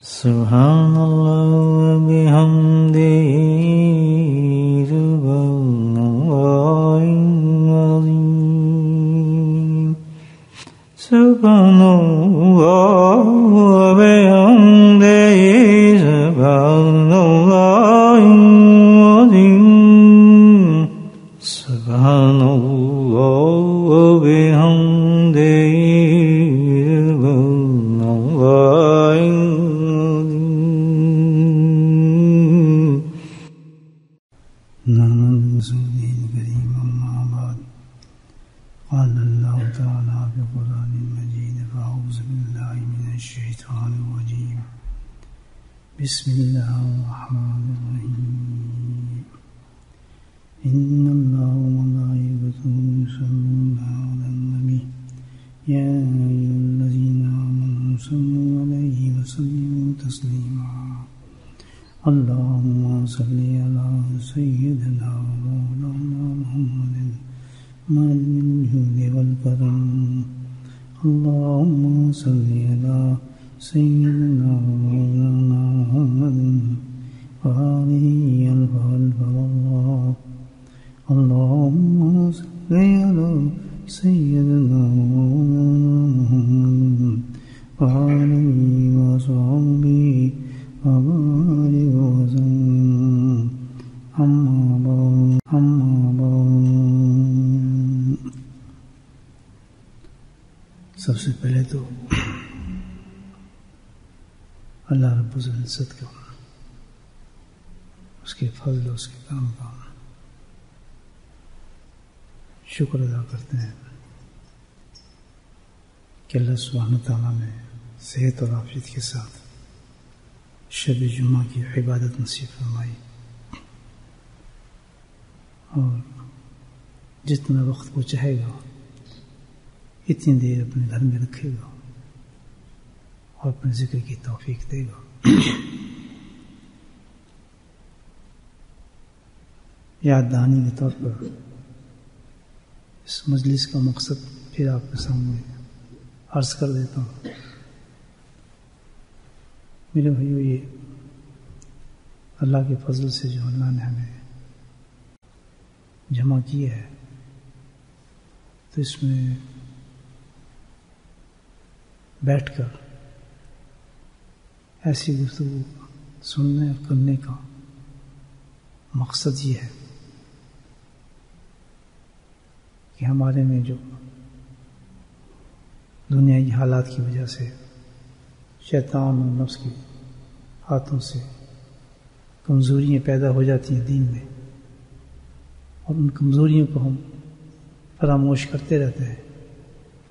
سبحان اللہ وبحمدہ سبحان اللہ العظیم سبحان اللہ وبحمدہ سبحان اللہ العظیم سبحان اللہ وبحمدہ قال الله تعالى في القرآن المجيد فأعوذ بالله من الشيطان الرجيم بسم الله الرحمن الرحيم إن الله وملائكته يصلون على النبي يا أيها الذين آمنوا صلوا عليه وسلموا تسليما اللهم صل على سيدنا ومولانا محمد مالك الجود والكرم اللهم صل على سيدنا ومولانا محمد وآله الخلف والله اللهم صل على سيدنا ومولانا محمد وآله وصحبه وبارك وسلم أما بعد سب سے پہلے تو اللہ رب العزت کا اس کے فضل اس کے کرم کا شکر ادا کرتے ہیں کہ اللہ سبحانہ تعالیٰ نے صحت اور عافیت کے ساتھ شب جمعہ کی عبادت نصیب فرمائی اور جتنا وقت وہ چاہے گا اتنی دیر اپنے گھر میں رکھے گا اور اپنے ذکر کی توفیق دے گا. یاد دہانی کے طور پر اس مجلس کا مقصد پھر آپ کے سامنے عرض کر دیتا ہوں. میرے بھائیو، یہ اللہ کے فضل سے جو اللہ نے ہمیں جمع کیا ہے تو اس میں بیٹھ کر ایسی گفتگو سننے اور کرنے کا مقصد یہ ہے کہ ہمارے میں جو دنیائی حالات کی وجہ سے شیطان اور نفس کے ہاتھوں سے کمزوریاں پیدا ہو جاتی ہیں دین میں، اور ان کمزوریوں کو ہم فراموش کرتے رہتے ہیں،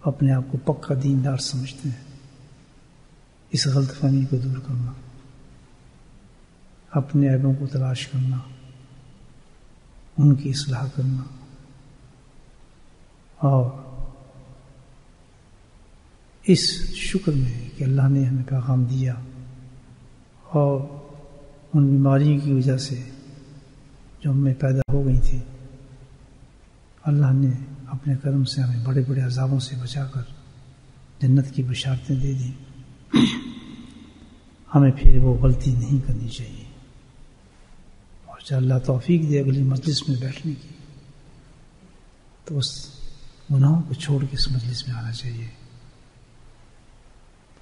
اپنے آپ کو پکا دیندار سمجھتے ہیں. اس غلط فہمی کو دور کرنا، اپنے عیبوں کو تلاش کرنا، ان کی اصلاح کرنا، اور اس شکر میں کہ اللہ نے ہمیں پیغام دیا اور ان بیماریوں کی وجہ سے جو ہم میں پیدا ہو گئی تھی، اللہ نے اپنے کرم سے ہمیں بڑے بڑے عذابوں سے بچا کر جنت کی بشارتیں دے دیں. ہمیں پھر وہ غلطی نہیں کرنی چاہیے، اور جب اللہ توفیق دے اگلی مجلس میں بیٹھنے کی تو اس گناہوں کو چھوڑ کے اس مجلس میں آنا چاہیے.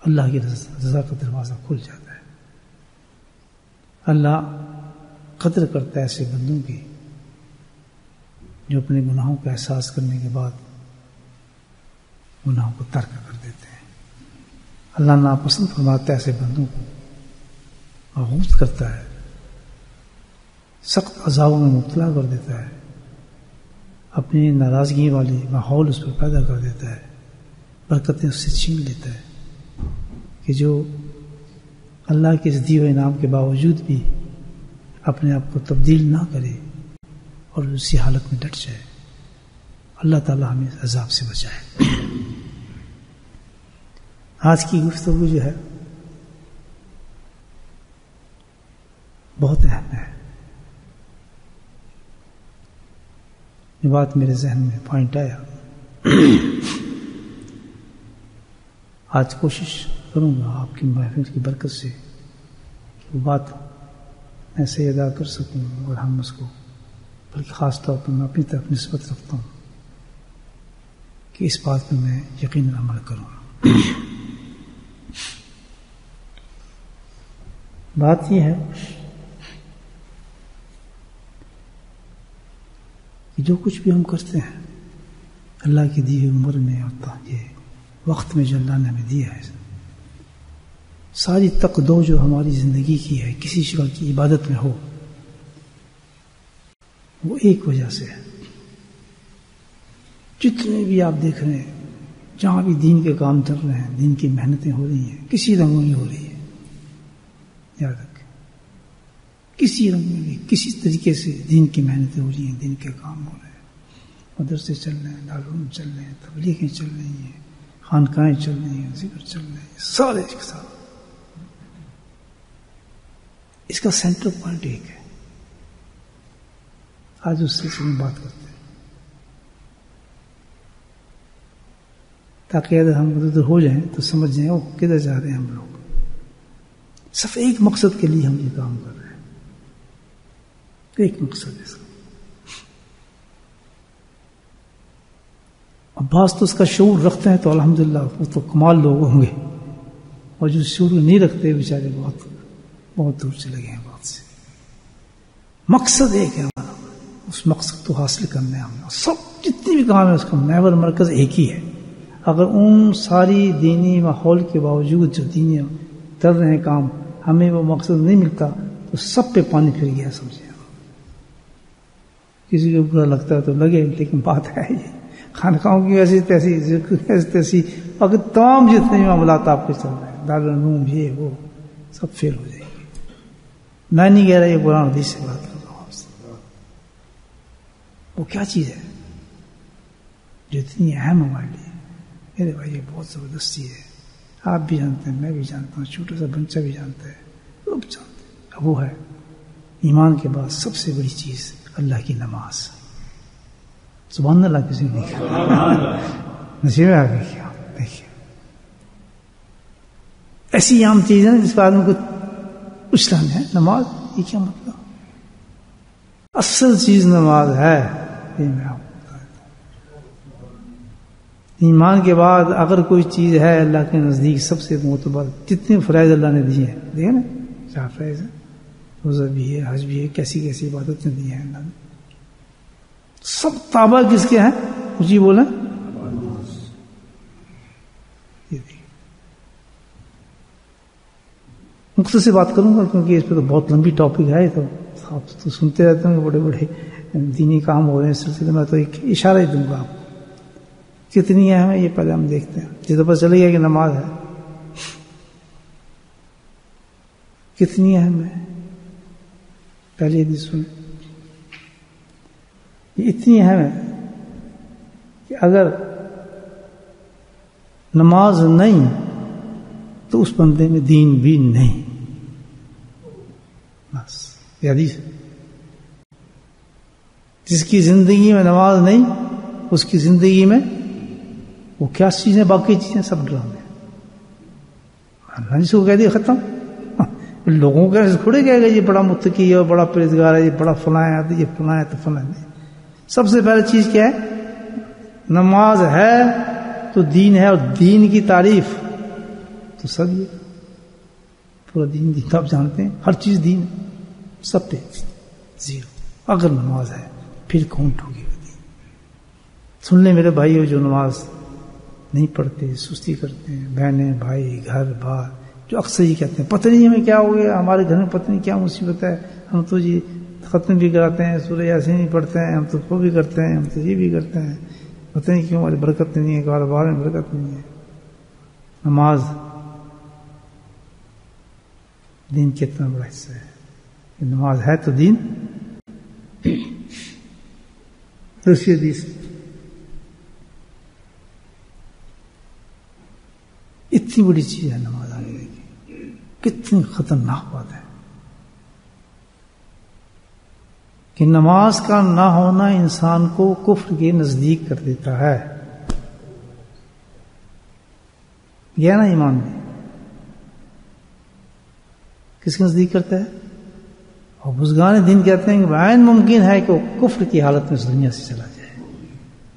اللہ کی رضا کا دروازہ کھل جاتا ہے. اللہ قدر کرتا ہے ایسے بندوں کی جو اپنے گناہوں کا احساس کرنے کے بعد گناہوں کو ترک کر دیتے ہیں. اللہ ناپسند فرماتا ہے ایسے بندوں کو، مغوط کرتا ہے، سخت عذابوں میں مبتلا کر دیتا ہے، اپنی ناراضگی والی ماحول اس پر پیدا کر دیتا ہے، برکتیں اس سے چھین لیتا ہے کہ جو اللہ کے اس دیے ہوئے انعام کے باوجود بھی اپنے آپ کو تبدیل نہ کرے اور اسی حالت میں ڈٹ جائے. اللہ تعالیٰ ہمیں عذاب سے بچائے. آج کی گفتگو جو ہے بہت اہم ہے. یہ بات میرے ذہن میں پوائنٹ آیا. آج کوشش کروں گا آپ کی محفل کی برکت سے وہ بات میں سے ادا کر سکوں اور ہم اس کو، بلکہ خاص طور پر میں اپنی طرف نسبت رکھتا ہوں کہ اس بات پر میں یقیناً عمل کروں. بات یہ ہے کہ جو کچھ بھی ہم کرتے ہیں اللہ کی دی ہوئی عمر میں اور یہ وقت میں جو اللہ نے ہمیں دیا ہے، ساری تقدو جو ہماری زندگی کی ہے کسی شکل کی عبادت میں ہو، وہ ایک وجہ سے ہے. جتنے بھی آپ دیکھ رہے ہیں، جہاں بھی دین کے کام چل رہے ہیں، دین کی محنتیں ہو رہی ہیں، کسی رنگ میں ہو رہی ہے. یاد رکھیں، کسی رنگ میں بھی کسی طریقے سے دین کی محنتیں ہو رہی ہیں، دین کے کام ہو رہے ہیں. مدرسے چل رہے ہیں، دارالعلوم چل رہے ہیں، تبلیغیں چل رہی ہیں، خانقاہیں چل رہی ہیں، ذکر چل رہے ہیں، سارے ایک ساتھ. اس کا سینٹر پوائنٹ ایک ہے. آج اس سلسلے میں بات کرتے ہیں تاکہ اگر ہم ادھر ہو جائیں تو سمجھ جائیں وہ کدھر جا رہے ہیں ہم لوگ. صرف ایک مقصد کے لیے ہم یہ کام کر رہے ہیں، ایک مقصد ہے اس کا. اب بعض تو اس کا شعور رکھتے ہیں تو الحمدللہ وہ تو کمال لوگ ہوں گے، اور جو شعور نہیں رکھتے بیچارے بہت دور چلے گئے ہیں بات سے. مقصد ایک ہے ہمارا، اس مقصد کو حاصل کرنا ہے ہم نے. سب جتنی بھی کام ہے اس کا محور مرکز ایک ہی ہے. اگر ان ساری دینی ماحول کے باوجود جو دینی کر رہے ہیں کام، ہمیں وہ مقصد نہیں ملتا تو سب پہ پانی پھر گیا سمجھے. کسی کو برا لگتا ہے تو لگے، لیکن بات ہے یہ خانقاہوں کی ایسی تیسی اگر تمام جتنے معاملات آپ کے چل رہے ہیں، دارالعلوم یہ وہ سب فیل ہو جائے گی. میں نہیں کہہ رہا یہ قرآن حدیث سے بات کر رہا ہوں آپ سے. وہ کیا چیز ہے جو اتنی اہم ہمارے لیے؟ میرے بھائی یہ بہت زبردستی ہے. آپ بھی جانتے ہیں، میں بھی جانتا ہوں، چھوٹا سا بچہ بھی جانتا ہے، سب جانتے ہیں. وہ ہے ایمان کے بعد سب سے بڑی چیز اللہ کی نماز. سبحان اللہ کسی نے کہا، نصیب آ گئی. کیا دیکھیے ایسی عام چیز ہے جس پر آدمی کو پوچھنا ہے نماز یہ کیا مطلب. اصل چیز نماز ہے. یہ میں آپ کو بتا دیتا ہوں، ایمان کے بعد اگر کوئی چیز ہے اللہ کے نزدیک سب سے معتبر، جتنے فرائض اللہ نے دیے ہیں، دیکھیں نا کیا فرائض ہے، روزہ بھی ہے، حج بھی ہے، کیسی کیسی عبادتیں دی ہیں اللہ نے. سب تابع کس کے ہیں؟ جی بولیں. مختصر بات کروں گا کیونکہ اس پہ تو بہت لمبی ٹاپک ہے. تو آپ تو سنتے رہتے ہیں بڑے بڑے دینی کام ہو رہے ہیں اس سلسلے میں، تو ایک اشارہ ہی دوں گا آپ کو. کتنی اہم ہے یہ پہلے ہم دیکھتے ہیں. جس پر چلے گیا کہ نماز ہے کتنی اہم ہے، پہلے حدیث سنیں. یہ اتنی اہم ہے کہ اگر نماز نہیں تو اس بندے میں دین بھی نہیں. بس یہ حدیث، جس کی زندگی میں نماز نہیں اس کی زندگی میں وہ کیا چیزیں، باقی چیزیں سب ڈرامے. اللہ جس کو کہہ دیا ختم. لوگوں کے کھڑے کہے گا یہ بڑا متقی ہے، بڑا پرہیزگار ہے، یہ بڑا فلاں ہے، یہ فلاں ہے تو فلاں ہے. سب سے پہلے چیز کیا ہے؟ نماز ہے تو دین ہے، اور دین کی تعریف تو سب یہ پورا دین تو آپ جانتے ہیں، ہر چیز دین سب پہ زیرو. اگر نماز ہے پھر کون ٹھوکے گا دین. سن لیں میرے بھائی جو نماز نہیں پڑھتے، سستی کرتے ہیں، بہنیں بھائی گھر بار، جو اکثر یہ کہتے ہیں پتہ نہیں ہمیں کیا ہو گیا، ہمارے گھر میں پتہ نہیں کیا مصیبت ہے، ہم تو جی ختم بھی کراتے ہیں، سورہ یاسین بھی پڑھتے ہیں، ہم تو وہ بھی کرتے ہیں، ہم تو یہ بھی کرتے ہیں، پتہ نہیں کیوں ہماری برکت نہیں ہے، کاروبار میں برکت نہیں ہے. نماز دین کتنا بڑا حصہ ہے. نماز ہے تو دین. دوسری حدیث، اتنی بڑی چیز ہے نماز آگے دیکھیے کتنی خطرناک بات ہے کہ نماز کا نہ ہونا انسان کو کفر کے نزدیک کر دیتا ہے. گیا نا ایمان میں. کس کے نزدیک کرتا ہے؟ اور بزرگان دین کہتے ہیں کہ عین ممکن ہے کہ وہ کفر کی حالت میں اس دنیا سے چلا جائے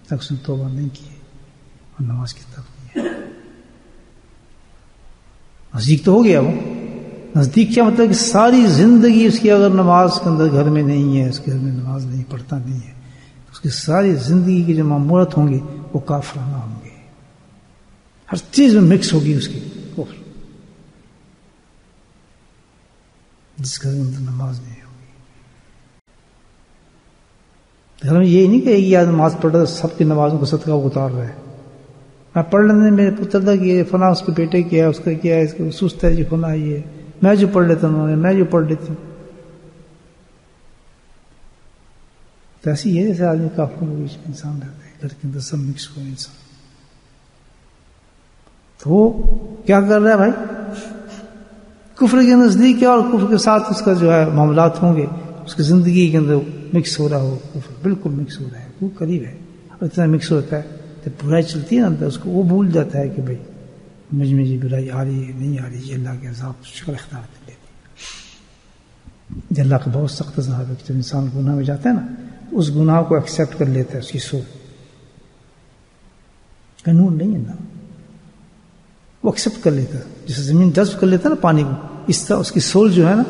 تک اس نے توبہ نہیں کی اور نماز کی طرف نہیں ہے. نزدیک تو ہو گیا وہ. نزدیک کیا مطلب کہ ساری زندگی اس کی اگر نماز کے اندر گھر میں نہیں ہے, اس کے گھر میں نماز نہیں پڑھتا نہیں ہے, اس کی ساری زندگی کی جو معمورت ہوں گی وہ کافرانہ ہوں گی, ہر چیز میں مکس ہوگی اس کی کفر. جس گھر کے اندر نماز نہیں ہوگی, گھر میں یہی نہیں کہ ایک آدمی نماز پڑھ رہا ہے سب کی نمازوں کو صدقہ اتار رہا ہے. میں پڑھ لینے میرے پتر تھا کہ فلاں اس کے بیٹے کیا ہے, اس کا کیا ہے, اس کا سست ہے جی فلاں, یہ میں جو پڑھ لیتا ہوں, میں جو پڑھ لیتی ہوں. تو ایسی ہے جیسے آدمی کافروں کے بیچ میں انسان رہتا ہے, گھر کے اندر سب مکس ہو انسان. تو وہ کیا کر رہا ہے بھائی؟ کفر کے نزدیک ہے اور کفر کے ساتھ اس کا جو ہے معاملات ہوں گے, اس کی زندگی کے اندر مکس ہو رہا ہو, کفر بالکل مکس ہو رہا ہے, وہ قریب ہے. اور اتنا مکس ہوتا ہے تو برائی چلتی ہے نا اندر, اس کو وہ بھول جاتا ہے کہ بھائی مجھ میں یہ برائی آ رہی ہے نہیں آ رہی, یہ اللہ کے عذاب شکل اختیار کر لیتی ہے. یہ اللہ کا بہت سخت عذاب ہے. جب انسان گناہ میں جاتا ہے نا تو اس گناہ کو ایکسیپٹ کر لیتا ہے, اس کی سوچ قانون نہیں ہے نا, وہ ایکسیپٹ کر لیتا ہے. جیسے زمین جذب کر لیتا ہے نا پانی کو, اس طرح اس کی سول جو ہے نا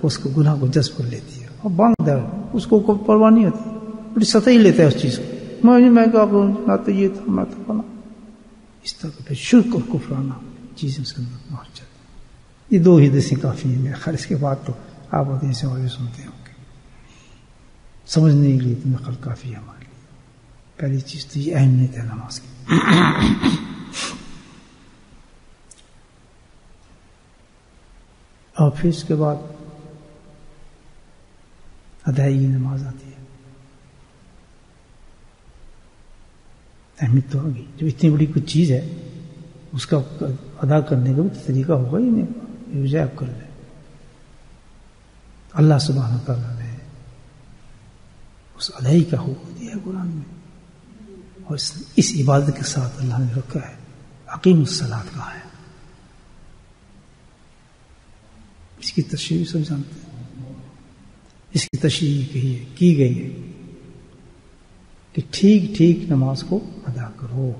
اس کو گناہ کو جذب کر لیتی ہے اور باندھ ہے, اس کو کوئی پرواہ نہیں ہوتی, بڑی سطح ہی لیتا ہے اس چیز کو. میں کیا کروں, نہ تو یہ تھا میں تو بنا, اس طرح کا پھر شرک اور کفرانہ چیزیں اس کے اندر مار جاتی. یہ دو ہی حدیثیں کافی ہیں میرے خیال, اس کے بعد تو آپ حدیثیں اور بھی سنتے ہوں گے. سمجھنے کے لیے تو نقل کافی ہے ہمارے لیے. پہلی چیز تو یہ اہمیت ہے نماز کی. اور پھر اس کے بعد ادائیگی نماز آتی ہے. اہمیت تو ہوگی, جو اتنی بڑی کچھ چیز ہے اس کا ادا کرنے کا بھی طریقہ ہوگا ہی نہیں, یہ بجائے آپ کر لیں. اللہ سبحانہ تعالیٰ نے اس ادائی کا حکم دیا ہے قرآن میں, اور اس عبادت کے ساتھ اللہ نے رکھا ہے اقیم الصلاۃ کہا ہے. اس کی تشریح سب جانتے ہیں. اس کی تشریح کی گئی ہے کہ ٹھیک ٹھیک نماز کو ادا کرو.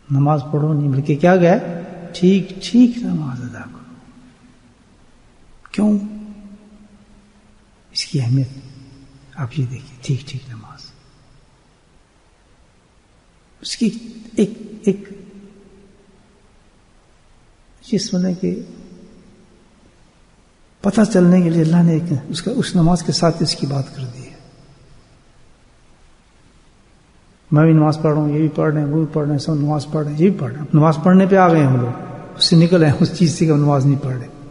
نماز پڑھو نہیں بلکہ کیا گیا, ٹھیک ٹھیک نماز ادا کرو. کیوں؟ اس کی اہمیت آپ یہ دیکھیے. ٹھیک ٹھیک نماز, اس کی ایک جس میں کہ پتہ چلنے کے لیے اللہ نے اس نماز کے ساتھ اس کی بات کر دی ہے. میں بھی نماز پڑھ رہا ہوں, یہ بھی پڑھ رہے ہیں, وہ بھی پڑھ رہے ہیں, سب نماز پڑھ رہے ہیں, یہ بھی پڑھ رہے ہیں. نماز پڑھنے پہ آ گئے ہم لوگ, اس سے نکل آئے اس چیز سے کہ ہم نماز نہیں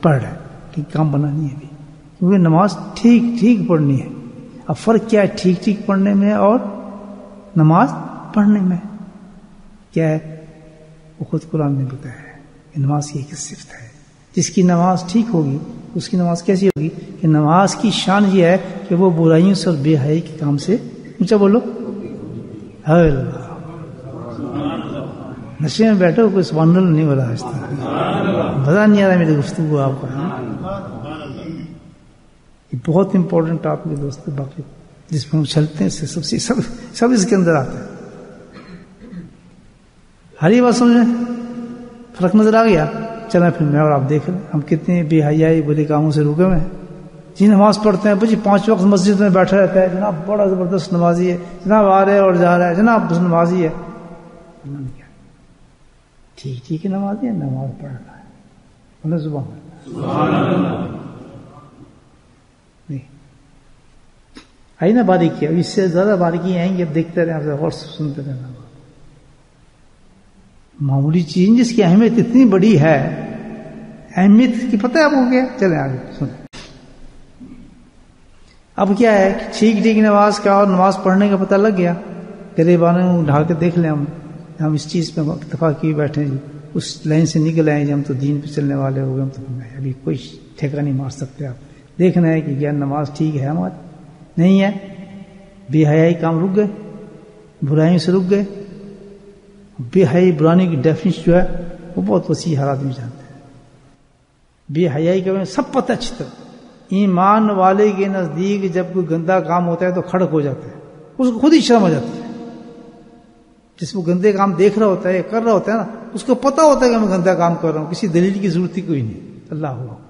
پڑھ رہے کہ کام بنا نہیں ہے ابھی, کیونکہ نماز ٹھیک ٹھیک پڑھنی ہے. اب فرق کیا ہے ٹھیک ٹھیک پڑھنے میں اور نماز پڑھنے میں؟ کیا ہے وہ خود قرآن نے بتایا ہے کہ نماز کی ایک صفت ہے. جس کی نماز ٹھیک ہوگی اس کی نماز کیسی ہوگی کہ نماز کی شان یہ ہے کہ وہ برائیوں سے اور بے حیائی کے کام سے, اونچا بولو, نشے میں بیٹھو کوئی سبحان اللہ نہیں ہو رہا, اس طرح مزہ نہیں آ رہا میری گفتگو آپ کو. یہ بہت امپورٹنٹ آپ کے دوست, باقی جس میں ہم چلتے ہیں سب اس کے اندر آتے ہیں. ہر یہ بات سمجھیں, فرق نظر آ گیا. چلیں پھر میں اور آپ دیکھ لیں ہم کتنے بے حیائی برے کاموں سے رکے ہوئے ہیں. جی نماز پڑھتے ہیں بھائی 5 وقت مسجد میں بیٹھا رہتا ہے, جناب بڑا زبردست نمازی ہے, جناب آ رہے اور جا رہا ہے, جناب نمازی ہے. ٹھیک ٹھیک ہے نمازی ہے, نماز پڑھ رہا ہے, بولے سبحان اللہ. نہیں آئی نا باریکی, اب اس سے زیادہ باریکی آئیں گی, اب دیکھتے رہیں, آپ غور سے سنتے رہنا. معمولی چیز جس کی اہمیت اتنی بڑی ہے, اہمیت کی پتہ ہے آپ کو کیا؟ چلیں آگے سنیں. اب کیا ہے کہ ٹھیک ٹھیک نماز کا اور نماز پڑھنے کا پتہ لگ گیا. غریبانوں کو ڈھال کے دیکھ لیں, ہم اس چیز پہ اتفاق کیے بیٹھے ہیں, اس لائن سے نکل آئے جی ہم تو دین پہ چلنے والے ہو گئے, ہم تو ابھی کوئی ٹھیکہ نہیں مار سکتے. آپ دیکھنا ہے کہ کیا نماز ٹھیک ہے ہماری نہیں ہے, بے حیائی کام رک گئے, برائیوں سے رک گئے. بے حیائی برانی کی ڈیفینیشن جو ہے وہ بہت وسیع حالات میں جانتے ہیں. بے حیائی کے بارے میں سب پتہ اچھی طرح. ایمان والے کے نزدیک جب کوئی گندا کام ہوتا ہے تو کھڑک ہو جاتا ہے, اس کو خود ہی شرم آ جاتی ہے. جس وہ گندے کام دیکھ رہا ہوتا ہے, کر رہا ہوتا ہے نا, اس کو پتا ہوتا ہے کہ میں گندا کام کر رہا ہوں, کسی دلیل کی ضرورت ہی کوئی نہیں. اللہ اکبر.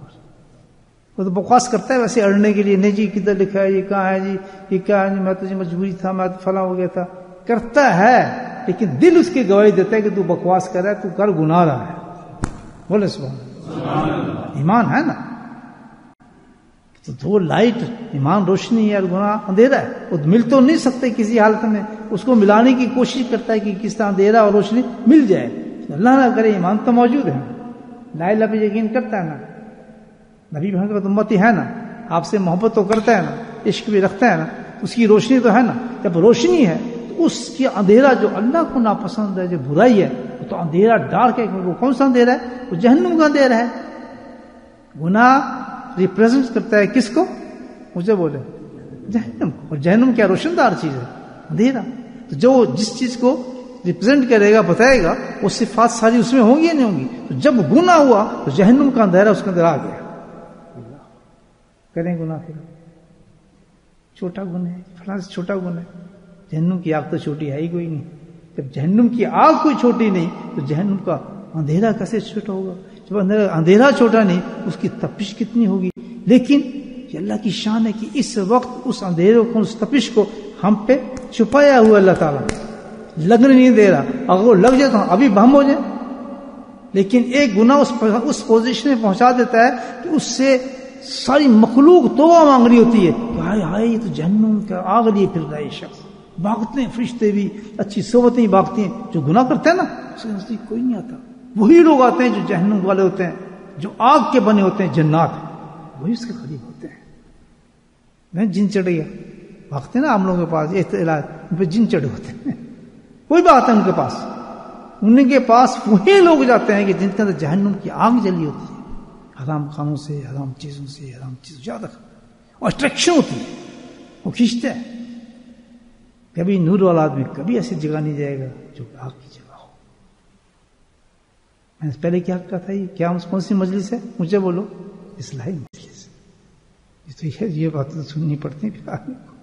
وہ تو بکواس کرتا ہے ویسے اڑنے کے لیے, نہیں جی کدھر لکھا ہے, یہ کہاں ہے جی, یہ کیا ہے جی, میں تو جی مجبوری تھا, میں فلاں ہو گیا تھا. کرتا ہے لیکن دل اس کی گواہی دیتا ہے کہ تو بکواس کر رہا ہے, تو کر گناہ رہا ہے. بولے سبحان اللہ. ایمان ہے نا, تو دو لائٹ, ایمان روشنی ہے اور گناہ اندھیرا ہے. وہ مل تو نہیں سکتے کسی حالت میں, اس کو ملانے کی کوشش کرتا ہے کہ کس طرح اندھیرا اور روشنی مل جائے. اللہ نہ کرے, ایمان تو موجود ہے, لا الہ پہ یقین کرتا ہے نا, نبی محمد امتی ہے نا, آپ سے محبت تو کرتا ہے نا, عشق بھی رکھتا ہے نا, اس کی روشنی تو ہے نا. جب روشنی ہے تو اس کی اندھیرا جو اللہ کو ناپسند ہے, جو برائی ہے, تو اندھیرا ڈارک ہے. وہ کون سا اندھیرا ہے؟ وہ جہنم کا اندھیرا ہے. گناہ ریپریزنٹ کرتا ہے کس کو؟ مجھے بولے جہنم کو. اور جہنم کیا روشن دار چیز ہے؟ اندھیرا. تو جو جس چیز کو ریپریزنٹ کرے گا, بتائے گا, وہ صفات ساری اس میں ہوں گی یا نہیں ہوں گی. تو جب گناہ ہوا تو جہنم کا اندھیرا اس کے اندر آ گیا. کریں گناہ پھر چھوٹا گناہ ہے, فلاں سے چھوٹا گناہ ہے. جہنم کی آگ تو چھوٹی ہے ہی کوئی نہیں. جب جہنم کی آگ کوئی چھوٹی نہیں تو جہنم کا اندھیرا کیسے چھوٹا ہوگا؟ جب اندھیرا چھوٹا نہیں, اس کی تپش کتنی ہوگی. لیکن یہ اللہ کی شان ہے کہ اس وقت اس اندھیرے کو, اس تپش کو ہم پہ چھپایا ہوا اللہ تعالیٰ لگنے نہیں دے رہا. اگر وہ لگ جائے تو ابھی بہم ہو جائے. لیکن ایک گناہ اس پوزیشن میں پہنچا دیتا ہے کہ اس سے ساری مخلوق توبہ مانگ رہی ہوتی ہے کہ ہائے ہائے, یہ تو جہنم کا آگ لیے پھر رہا ہے شخص. بھاگتے ہیں فرشتے بھی, اچھی صحبتیں بھاگتی ہیں. جو گناہ کرتے ہیں نا, اس کے نزدیک کوئی نہیں آتا. وہی لوگ آتے ہیں جو جہنم والے ہوتے ہیں, جو آگ کے بنے ہوتے ہیں, جنات, وہی اس کے قریب ہوتے ہیں. میں جن چڑھ گیا, بھاگتے ہیں نا ہم لوگوں کے پاس, ان پہ جن چڑھے ہوتے ہیں, کوئی بات ہے ان کے پاس. ان کے پاس وہی لوگ جاتے ہیں کہ جن کے اندر جہنم کی آگ جلی ہوتی ہے, حرام کھانوں سے, حرام چیزوں سے, حرام چیزوں زیادہ, اور اٹریکشن ہوتی ہے, وہ کھینچتے ہیں. کبھی نور والا آدمی کبھی ایسی جگہ نہیں جائے گا جو آگ کی جگہ ہو. میں نے پہلے کیا کہا تھا, یہ کیا کون سی مجلس ہے؟ مجھے بولو. اصلاحی مجلس. یہ باتیں تو سننی پڑتی ہیں پھر آدمی کو.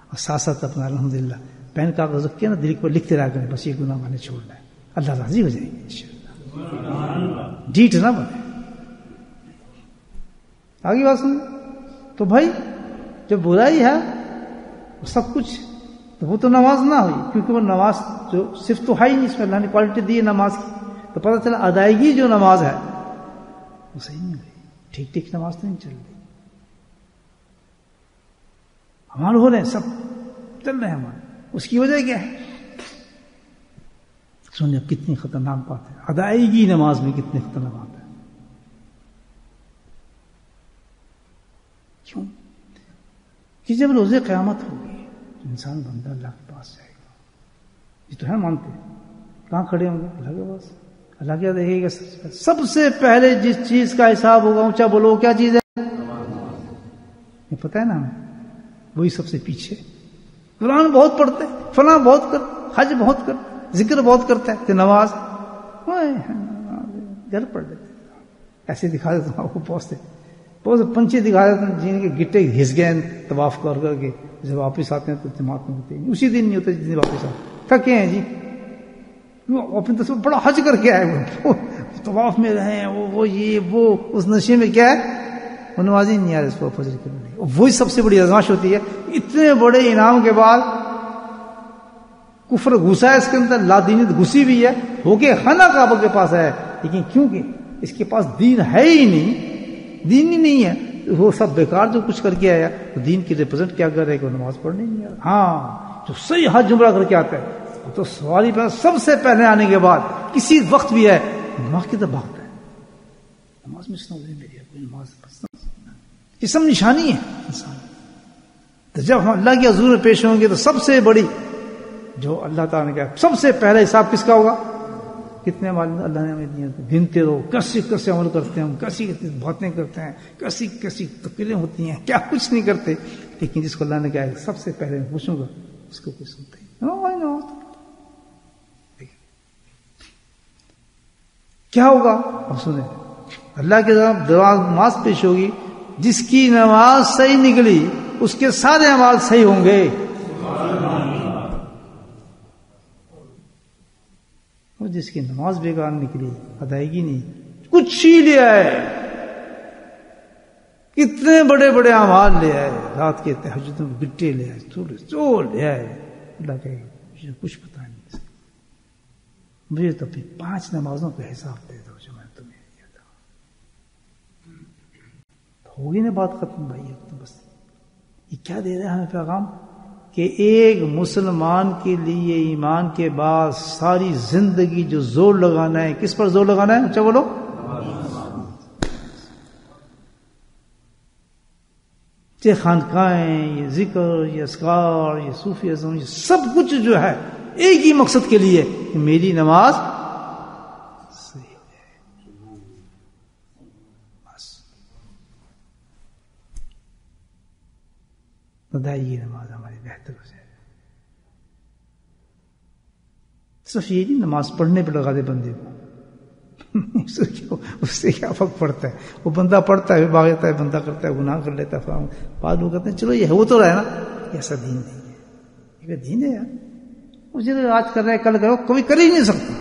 اور ساتھ ساتھ اپنا الحمدللہ پین کاغذ رکھ کے نا دل پر لکھتے رہا کریں, بس یہ گناہ میں نے چھوڑنا ہے, اللہ راضی ہو جائیں گے انشاءاللہ. ڈیٹ نہ بنے. آگے بات سن. تو بھائی جو برائی ہے وہ سب کچھ, تو وہ تو نماز نہ ہوئی, کیونکہ وہ نماز جو صرف تو ہے ہی نہیں, اس میں اللہ نے کوالٹی دی ہے نماز کی. تو پتہ چلا ادائیگی جو نماز ہے وہ صحیح نہیں ہوئی, ٹھیک ٹھیک نماز تو نہیں چل رہی. ہمارے ہو رہے ہیں, سب چل رہے ہیں ہمارے. اس کی وجہ کیا ہے؟ سنیں کتنی خطرناک بات ہے, ادائیگی نماز میں کتنی خطرناک بات ہے. کیوں کہ جب روز قیامت ہوگی انسان بندہ اللہ کے پاس جائے گا. یہ تو ہے مانتے ہیں, کہاں کھڑے ہوں گے؟ اللہ کے پاس. اللہ کیا دیکھے گا؟ سب سے پہلے جس چیز کا حساب ہوگا, اونچا بولو کیا چیز ہے؟ یہ پتہ ہے نا ہمیں, وہی سب سے پیچھے. قرآن بہت پڑھتے, فلاں بہت کر, حج بہت کر, ذکر بہت کرتا ہے, کہ نماز گھر پڑھ لیتے, ایسے دکھا دیتا ہوں آپ کو. بہت پنچے دکھا دیتے ہیں جن کے گٹے گھس گئے طواف کر کر کے, جب واپس آتے ہیں تو جماعت میں ہوتے ہیں, اسی دن نہیں ہوتے جس دن واپس آتے. تھکے ہیں جی, اپنے تصویر بڑا حج کر کے آئے, وہ طواف میں رہے ہیں, وہ یہ وہ اس نشے میں کیا ہے, وہ نمازی نہیں آ رہے اس کو فجر کے لیے. وہی سب سے بڑی آزمائش ہوتی ہے. اتنے بڑے انعام کے بعد کفر گھسا ہے اس کے اندر, لا دینیت گھسی بھی ہے, ہو کے خانہ کعبہ کے پاس ہے, لیکن کیونکہ اس کے پاس دین ہے ہی نہیں, دین ہی نہیں ہے, وہ سب بیکار جو کچھ کر کے آیا. تو دین کی ریپرزینٹ کیا کر رہے کہ وہ نماز پڑھنے نہیں آ رہا. ہاں جو صحیح حج عمرہ کر کے آتا ہے تو سواری پہ سب سے پہلے آنے کے بعد کسی وقت بھی ہے نماز کی طرف بھاگتا ہے. نماز میں میری نماز یہ سب نشانی ہے انسان. تو جب ہم اللہ کے حضور میں پیش ہوں گے تو سب سے بڑی جو اللہ تعالیٰ نے کہا, سب سے پہلا حساب کس کا ہوگا؟ کتنے معلوم اللہ نے ہمیں دیا, گنتے رہو کیسے کیسے عمل کرتے ہیں ہم, کیسی کیسی باتیں کرتے ہیں, کیسی کیسی تقریریں ہوتی ہیں, کیا کچھ نہیں کرتے. لیکن جس کو اللہ نے کہا سب سے پہلے میں پوچھوں گا, اس کو کوئی سنتا ہی کیا ہوگا؟ اب سنیں, اللہ کے نماز پیش ہوگی، جس کی نماز صحیح نکلی اس کے سارے اعمال صحیح ہوں گے. اور جس کی نماز بیکار نکلی، ادائیگی نہیں، کچھ ہی لے آئے، کتنے بڑے بڑے اعمال لے آئے، رات کے تہجدوں گٹے لے آئے، تھوڑے چور لے آئے، اللہ کہے مجھے کچھ پتا نہیں، مجھے تو پھر 5 نمازوں کا حساب دے دو جو میں تمہیں دیا تھا. ہوگی نا بات ختم بھائی. اب تو بس یہ کیا دے رہا ہے ہمیں پیغام کہ ایک مسلمان کے لیے ایمان کے بعد ساری زندگی جو زور لگانا ہے، کس پر زور لگانا ہے؟ اچھا بولو. یہ خانقاہیں، یہ ذکر، یہ اذکار، یہ صوفی ازم، یہ سب کچھ جو ہے ایک ہی مقصد کے لیے کہ میری نماز صحیح ہے. بس بدائی نماز ہماری بہتر ہو جائے. صرف یہ نہیں نماز پڑھنے پہ لگا دے بندے کو، اس سے کیا فرق پڑتا ہے؟ وہ بندہ پڑھتا ہے، بھاگتا ہے، بندہ کرتا ہے، گناہ کر لیتا ہے، بعد میں کہتے ہیں چلو یہ وہ تو رہا ہے نا. ایسا دین نہیں ہے. یہ دین ہے یار، مجھے آج کر رہے کل کرو، کبھی کر ہی نہیں سکتا.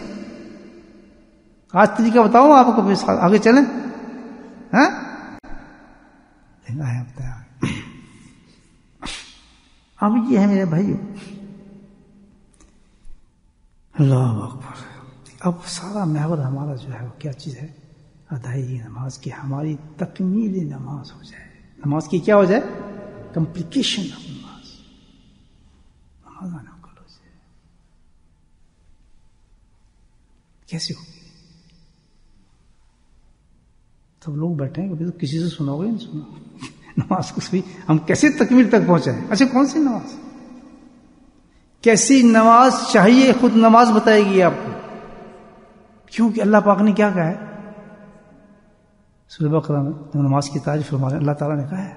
آج طریقہ بتاؤں آپ کو، آگے چلیں. ہاں اب یہ ہے میرے بھائی. اللہ اکبر. اب سارا محور ہمارا جو ہے وہ کیا چیز ہے؟ ادائیگی نماز کی، ہماری تکمیل نماز ہو جائے. نماز کی کیا ہو جائے؟ کمپلیکیشن آف نماز. نماز آنا کل ہو جائے. کیسے ہوگی؟ سب لوگ بیٹھے ہیں، تو کسی سے سنا ہوگا یا نہیں سنا؟ نماز کو بھی ہم کیسے تکمیل تک پہنچائیں؟ اچھا کون سی نماز؟ کیسی نماز چاہیے خود نماز بتائے گی آپ کو. کیونکہ اللہ پاک نے کیا کہا ہے سورہ بقرہ میں؟ نماز کی تعریف فرما رہے ہیں. اللہ تعالیٰ نے کہا ہے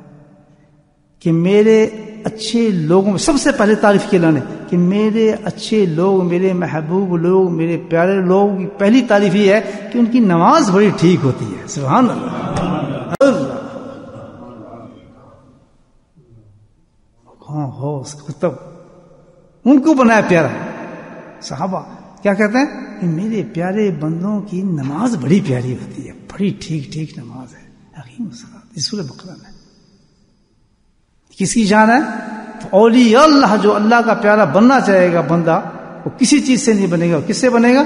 کہ میرے اچھے لوگوں میں سب سے پہلے تعریف کی اللہ نے کہ میرے اچھے لوگ، میرے محبوب لوگ، میرے پیارے لوگ کی پہلی تعریف یہ ہے کہ ان کی نماز بڑی ٹھیک ہوتی ہے. سبحان اللہ. ہاں ہو تب ان کو بنایا پیارا. صحابہ کیا کہتے ہیں کہ میرے پیارے بندوں کی نماز بڑی پیاری ہوتی ہے، بڑی ٹھیک ٹھیک نماز ہے. سورہ بقرہ میں کس کی جان ہے؟ اولیاء اللہ، جو اللہ کا پیارا بننا چاہے گا بندہ، وہ کسی چیز سے نہیں بنے گا. کس سے بنے گا؟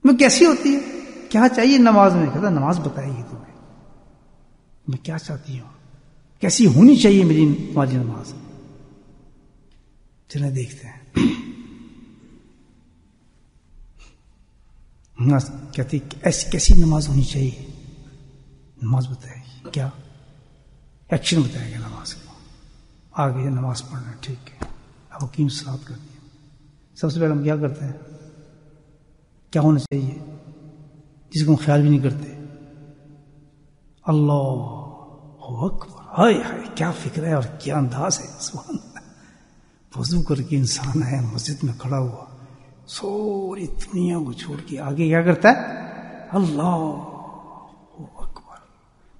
میں کیسی ہوتی ہے، کیا چاہیے نماز میں؟ کہتا نماز بتائے گی تمہیں میں کیا چاہتی ہوں، کیسی ہونی چاہیے میری والی نماز. چلیں دیکھتے ہیں. کہتی ایسی کیسی نماز ہونی چاہیے؟ نماز بتائے گی. کیا ایکشن بتائے گا نماز کو. آگے نماز پڑھنا ٹھیک ہے، اب حکیم صلاۃ کرنی ہے. سب سے پہلے ہم کیا کرتے ہیں؟ کیا ہونا چاہیے جس کو ہم خیال بھی نہیں کرتے؟ اللہ اکبر. ہائے ہائے کیا فکر ہے اور کیا انداز ہے. سبحان اللہ. وضو کر کے انسان ہے مسجد میں کھڑا ہوا، سوری دنیا کو چھوڑ کے آگے کیا کرتا ہے؟ اللہ اکبر.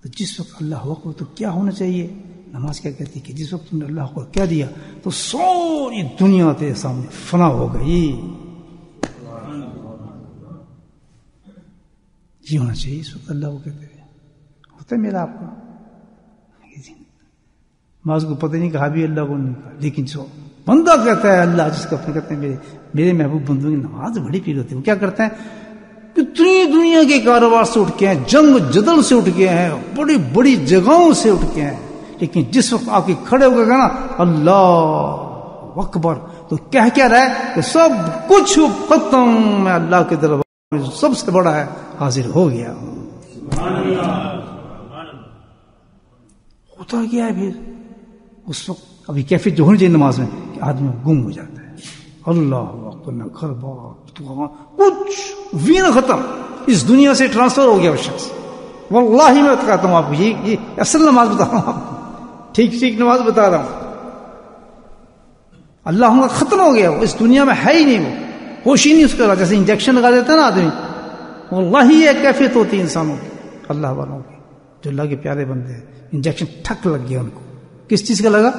تو جس وقت اللہ اکبر تو کیا ہونا چاہیے؟ نماز کیا کہتی کہ جس وقت تم نے اللہ اکبر کیا دیا تو سوری دنیا تیرے سامنے فنا ہو گئی. یہ ہونا چاہیے اس وقت اللہ کو کہتے ہیں. ہوتا ہے میرا آپ کا بعض کو پتہ نہیں کہا بھی اللہ کو نہیں کہا، لیکن جو بندہ کہتا ہے اللہ، جس کو اپنے کہتے ہیں میرے محبوب بندوں کی نماز بڑی پیر ہوتی ہے، وہ کیا کرتے ہیں؟ کتنی دنیا کے کاروبار سے اٹھ کے ہیں، جنگ جدل سے اٹھ کے ہیں، بڑی بڑی جگہوں سے اٹھ کے ہیں، لیکن جس وقت آ کے کھڑے ہو گئے نا اللہ اکبر تو کہہ کیا رہے کہ سب کچھ ختم، میں اللہ کے دربار میں سب سے بڑا ہے حاضر ہو گیا. ہوتا کیا ہے پھر اس وقت؟ ابھی کیفیت جو ہونی چاہیے نماز میں کہ آدمی گم ہو جاتا ہے. اللہ اکبر، نہ گھر بار کچھ وین ختم، اس دنیا سے ٹرانسفر ہو گیا وہ شخص. واللہ میں کہتا ہوں آپ کو، یہ اصل نماز بتا رہا ہوں آپ کو، ٹھیک ٹھیک نماز بتا رہا ہوں. اللہ ختم ہو گیا، اس دنیا میں ہے ہی نہیں وہ. ہوش ہی نہیں اس کا. جیسے انجیکشن لگا دیتا ہے نا آدمی, واللہ یہ کیفیت ہوتی ہے انسانوں کی, اللہ والوں کی, جو اللہ کے پیارے بندے ہیں. انجیکشن ٹھک لگ گیا ان کو. کس چیز کا لگا؟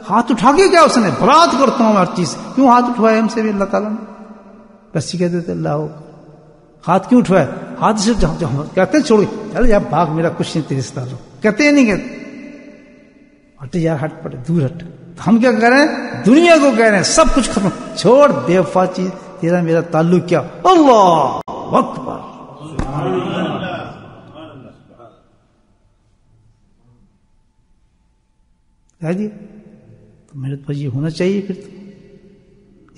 ہاتھ اٹھا کے کیا اس نے برات کرتا ہوں ہر چیز. کیوں ہاتھ اٹھوایا ہم سے بھی اللہ تعالیٰ نے؟ بس یہ کہتے تھے اللہ ہو, ہاتھ کیوں اٹھوایا؟ ہاتھ سے کہتے ہیں چھوڑ چل یار بھاگ, میرا کچھ نہیں تیرے سے تعلق. کہتے ہیں نہیں کہتے ہٹ یار, ہٹ پڑے دور ہٹ. ہم کیا کہہ رہے ہیں؟ دنیا کو کہہ رہے ہیں سب کچھ ختم, چھوڑ بے وفا چیز, تیرا میرا تعلق کیا؟ اللہ اکبر. جی تو میرے پاس یہ ہونا چاہیے. پھر تو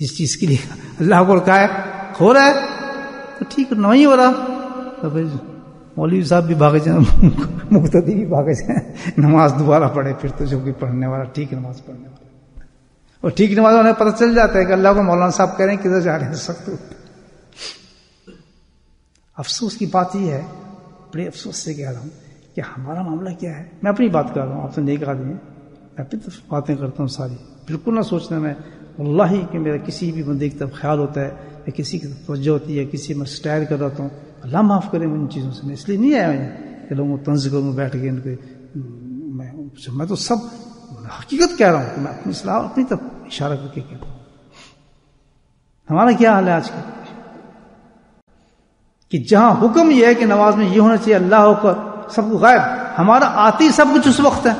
جس چیز کے لیے اللہ کو کہا ہے ہو رہا ہے تو ٹھیک ہے, نہیں ہو رہا تو پھر مولوی صاحب بھی بھاگے جائیں, مقتدی بھی بھاگے جائیں, نماز دوبارہ پڑھے. پھر تو جو بھی پڑھنے والا ٹھیک نماز پڑھنے والا, اور ٹھیک نماز انہیں پتہ چل جاتا ہے کہ اللہ کو مولانا صاحب کہہ رہے ہیں کدھر جا رہے ہیں سخت. افسوس کی بات یہ ہے, بڑے افسوس سے کہہ رہا ہوں کہ ہمارا معاملہ کیا ہے. میں اپنی بات کر رہا ہوں, آپ سے نہیں کہا دیں, میں اپنی طرف باتیں کرتا ہوں ساری. بالکل نہ سوچنا میں واللہ کہ میرا کسی بھی بندے کی طرف خیال ہوتا ہے یا کسی کی طرف توجہ ہوتی ہے, کسی میں اسٹائر کر رہا ہوں, اللہ معاف کرے ان چیزوں سے. میں اس لیے نہیں آیا کہ لوگوں کو طنز کروں بیٹھ کے ان کے. میں تو سب حقیقت کہہ رہا ہوں کہ میں اپنی اصلاح اپنی طرف اشارہ کر کے کہہ رہا ہوں. ہمارا کیا حال ہے آج کل کہ جہاں حکم یہ ہے کہ نماز میں یہ ہونا چاہیے اللہ ہو کر سب کو غائب, ہمارا آتی سب کچھ اس وقت ہے,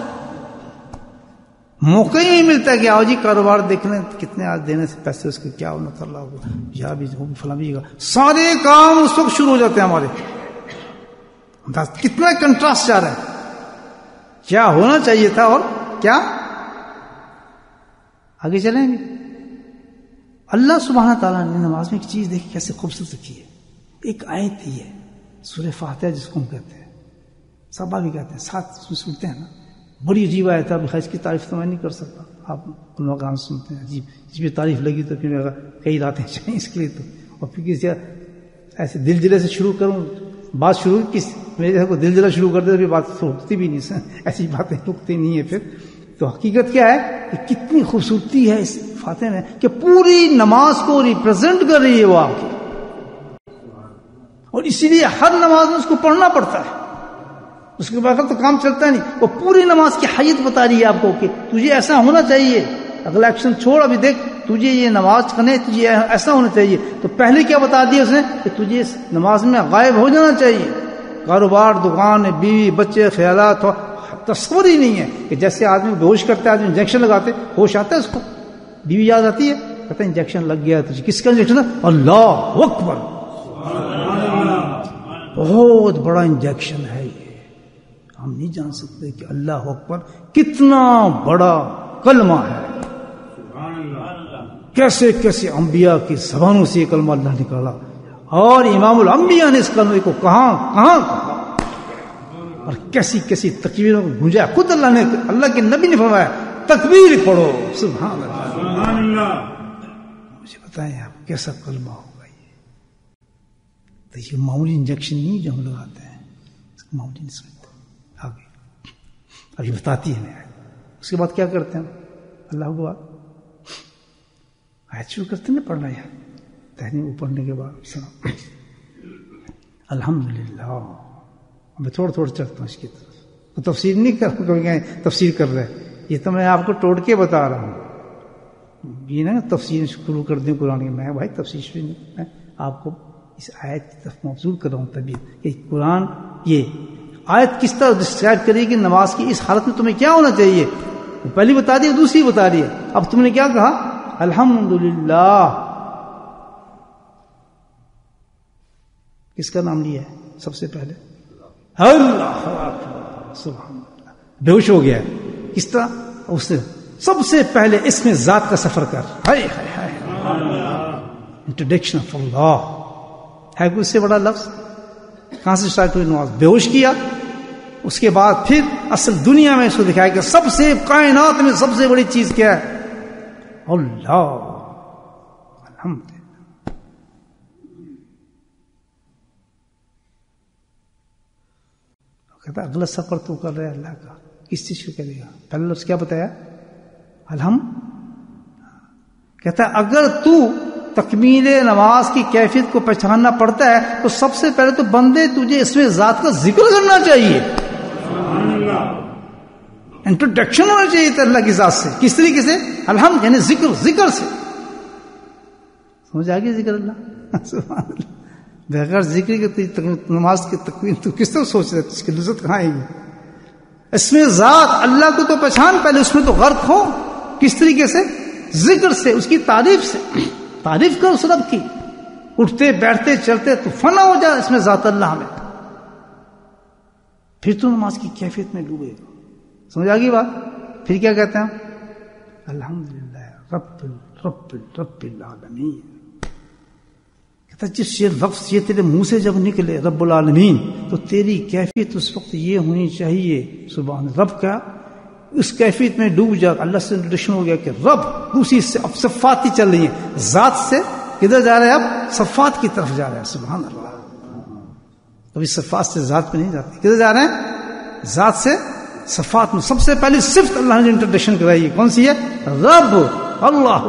موقع ہی نہیں ملتا ہے کہ آؤ جی کاروبار دیکھ لیں کتنے آج دینے سے پیسے اس کے کیا ہونا تھا, اللہ کو یا بھی فلاں بھی, سارے کام اس وقت شروع ہو جاتے ہیں ہمارے. کتنا کنٹراسٹ جا رہا ہے, کیا ہونا چاہیے تھا اور کیا. آگے چلیں گے. اللہ سبحانہ تعالیٰ نے نماز میں ایک چیز دیکھی کیسے خوبصورت رکھی ہے. ایک آیت ہی ہے سورہ فاتحہ جس کو ہم کہتے ہیں, سبا بھی کہتے ہیں, ساتھ سنتے ہیں نا, بڑی عجیب آیت ہے. اب اس کی تعریف تو میں نہیں کر سکتا, آپ علماء کرام سنتے ہیں عجیب, اس میں تعریف لگی تو پھر کئی راتیں چاہیے اس کے لیے. تو اور پھر کسی ایسے دل جلے سے شروع کروں بات, شروع کس میرے جیسے کو دل جلا شروع کر دے تو پھر بات رکتی بھی نہیں, ایسی باتیں رکتی نہیں ہے پھر. تو حقیقت کیا ہے کہ کتنی خوبصورتی ہے اس فاتحہ میں کہ پوری نماز کو ریپرزینٹ کر رہی ہے وہ آپ کی, اور اسی لیے ہر نماز میں اس کو پڑھنا پڑتا ہے. اس کے بغیر تو کام چلتا نہیں. وہ پوری نماز کی حیت بتا رہی ہے آپ کو کہ تجھے ایسا ہونا چاہیے. اگلا ایکشن چھوڑ, ابھی دیکھ تجھے یہ نماز کرنے تجھے ایسا ہونا چاہیے. تو پہلے کیا بتا دیا اس نے کہ تجھے اس نماز میں غائب ہو جانا چاہیے. کاروبار, دکان, بیوی, بچے, خیالات, تصور ہی نہیں ہے کہ جیسے آدمی بے ہوش کرتا ہے, آدمی انجیکشن لگاتے ہوش آتا ہے اس کو, بیوی یاد آتی ہے, کہتا ہے انجیکشن لگ گیا تجھے. کس کا انجیکشن؟ اللہ اکبر, بہت بڑا انجیکشن ہے یہ. ہم نہیں جان سکتے کہ اللہ اکبر کتنا بڑا کلمہ ہے. کیسے کیسے انبیاء کی زبانوں سے یہ کلمہ اللہ نکالا, اور امام الانبیاء نے اس کلمے کو کہاں کہاں کہا, اور کیسی کیسی تکبیروں کو گونجا. خود اللہ نے, اللہ کے نبی نے فرمایا تکبیر پڑھو, سبحان اللہ. مجھے بتائیں آپ کیسا کلمہ ہوگا یہ. تو یہ معمولی انجیکشن نہیں جو ہم لگاتے ہیں, اس کو معمولی نہیں سمجھتے. آگے ابھی بتاتی ہے میں. اس کے بعد کیا کرتے ہیں اللہ کو آیت شروع کرتے ہیں پڑھنا ہے. تحریم پڑھنے کے بعد سنا الحمدللہ. میں تھوڑا تھوڑا چلتا ہوں اس کی طرف, تو تفسیر نہیں کر تفسیر کر رہے, یہ تو میں آپ کو توڑ کے بتا رہا ہوں. یہ نا تفسیر شروع کر دیں قرآن کی, میں بھائی تفسیر شروع نہیں, میں آپ کو اس آیت کی طرف مبذول کر رہا ہوں. طبیعت کہ قرآن یہ آیت کس طرح ڈسکرائب کرے کہ نماز کی اس حالت میں تمہیں کیا ہونا چاہیے. پہلی بتا دی, دوسری بتا رہی ہے. اب تم نے کیا کہا؟ الحمدللہ. کس کا نام لیا ہے سب سے پہلے؟ اللہ سبحان اللہ. بے ہوش ہو گیا ہے. کس طرح؟ اس نے سب سے پہلے اس میں ذات کا سفر کر. ہائے ہائے ہائے, انٹروڈکشن آف اللہ ہے. کوئی اس سے بڑا لفظ کہاں سے اسٹارٹ ہوئی نماز؟ بے ہوش کیا, اس کے بعد پھر اصل دنیا میں اس کو دکھایا کہ سب سے کائنات میں سب سے بڑی چیز کیا ہے؟ اللہ. الحمدللہ. کہتا اگلا سفر تو کر رہے اللہ کا, کس چیز کو کرے گا؟ پہلے لفظ کیا بتایا؟ الحمد. کہتا اگر تو تکمیل نماز کی کیفیت کو پہچاننا پڑتا ہے تو سب سے پہلے تو بندے تجھے اس میں ذات کا ذکر کرنا چاہیے، انٹروڈکشن ہونا چاہیے تو اللہ کی ذات سے. کس طریقے سے؟ الحمد یعنی ذکر سے. سمجھ آ گئی ذکر اللہ؟ سبحان اللہ. بغیر ذکر کے نماز کی تکمیل تو کس طرح سوچ رہے؟ اس کی لذت کہاں آئے گی؟ اس میں ذات اللہ کو تو پہچان، پہلے اس میں تو غرق ہو. کس طریقے سے؟ ذکر سے، اس کی تعریف سے. تعریف کر اس رب کی، اٹھتے بیٹھتے چلتے تو فنا ہو جائے اس میں ذات اللہ میں، پھر تو نماز کی کیفیت میں ڈوبے گا. سمجھ آ گئی بات؟ پھر کیا کہتے ہیں؟ الحمدللہ رب العالمین. کہتا جس لفظ یہ تیرے منہ سے جب نکلے رب العالمین تو تیری کیفیت اس وقت یہ ہونی چاہیے سبحان رب کا. اس کیفیت میں ڈوب جا. اللہ سے انٹروڈکشن ہو گیا کہ رب، دوسری سے اب صفات کی چل رہی ہیں. ذات سے کدھر جا رہے ہیں؟ اب صفات کی طرف جا رہے ہیں. سبحان اللہ. کبھی صفات سے ذات پہ نہیں جاتے. کدھر جا رہے ہیں؟ ذات سے صفات میں. سب سے پہلی صفت اللہ نے انٹروڈکشن کرائی ہے، کون سی ہے؟ رب. اللہ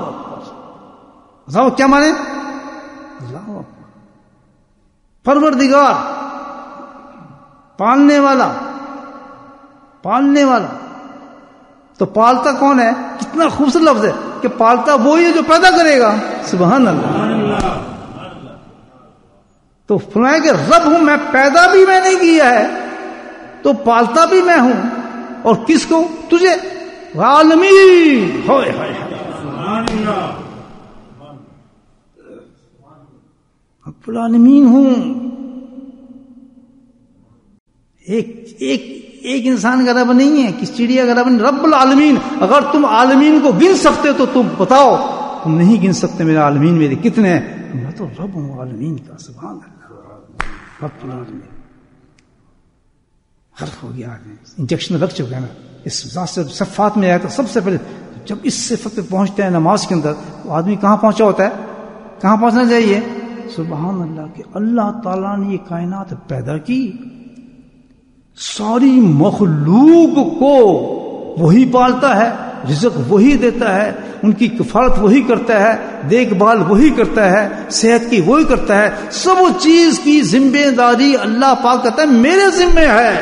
رب کیا مانے؟ اللہ پروردگار، پالنے والا. تو پالتا کون ہے؟ کتنا خوبصورت لفظ ہے کہ پالتا وہی ہے جو پیدا کرے گا. سبحان اللہ. تو فرمایا کہ رب ہوں میں، پیدا بھی میں نے کیا ہے تو پالتا بھی میں ہوں. اور کس کو؟ تجھے. عالمین. ہوئے رب العالمین ہوں. ایک انسان کا رب نہیں ہے، کس چڑیا کا رب نہیں. رب العالمین. اگر تم عالمین کو گن سکتے تو تم بتاؤ. تم نہیں گن سکتے میرے عالمین میرے کتنے ہیں. میں تو رب ہوں عالمین کا. سبحان اللہ. رب العالمین حرف ہو گیا. انجیکشن رکھ چکا ہے نا. اس ذات سے صفات میں آیا تو سب سے پہلے جب اس صفت پہ پہنچتے ہیں نماز کے اندر تو آدمی کہاں پہنچا ہوتا ہے؟ کہاں پہنچنا چاہیے؟ سبحان اللہ کہ اللہ تعالیٰ نے یہ کائنات پیدا کی، ساری مخلوق کو وہی پالتا ہے، رزق وہی دیتا ہے، ان کی کفالت وہی کرتا ہے، دیکھ بھال وہی کرتا ہے، صحت کی وہی کرتا ہے. سب چیز کی ذمہ داری اللہ پاک کہتا ہے میرے ذمہ ہے.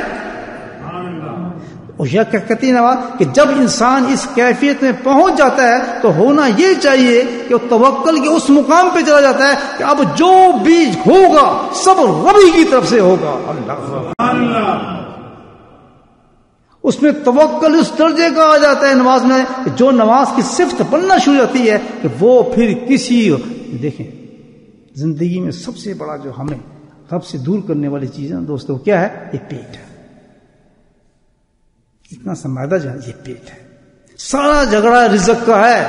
اور یہ کہتی نواز کہ جب انسان اس کیفیت میں پہنچ جاتا ہے تو ہونا یہ چاہیے کہ وہ توکل کے اس مقام پہ چلا جاتا ہے کہ اب جو بھی ہوگا سب ربی کی طرف سے ہوگا. اللہ اس میں توکل اس درجے کا آ جاتا ہے نماز میں کہ جو نماز کی صفت بننا شروع ہوتی ہے کہ وہ پھر کسی. دیکھیں زندگی میں سب سے بڑا جو ہمیں رب سے دور کرنے والی چیز ہے دوستو کیا ہے؟ یہ پیٹ ہے. اتنا سمجھا جائے یہ پیٹ ہے. سارا جھگڑا رزق کا ہے.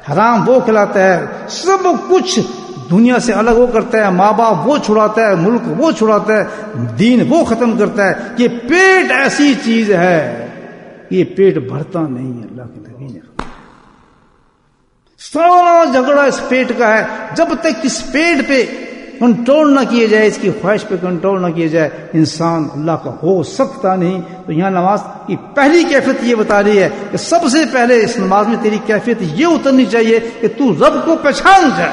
حرام وہ کھلاتا ہے، سب کچھ دنیا سے الگ وہ کرتا ہے، ماں باپ وہ چھڑاتا ہے، ملک وہ چھڑاتا ہے، دین وہ ختم کرتا ہے. یہ پیٹ ایسی چیز ہے، یہ پیٹ بھرتا نہیں ہے. اللہ کے نبی نے سارا جھگڑا اس پیٹ کا ہے. جب تک اس پیٹ پہ کنٹرول نہ کیے جائے، اس کی خواہش پہ کنٹرول نہ کیے جائے، انسان اللہ کا ہو سکتا نہیں. تو یہاں نماز کی پہلی کیفیت یہ بتا رہی ہے کہ سب سے پہلے اس نماز میں تیری کیفیت یہ اترنی چاہیے کہ تو رب کو پہچان جائے،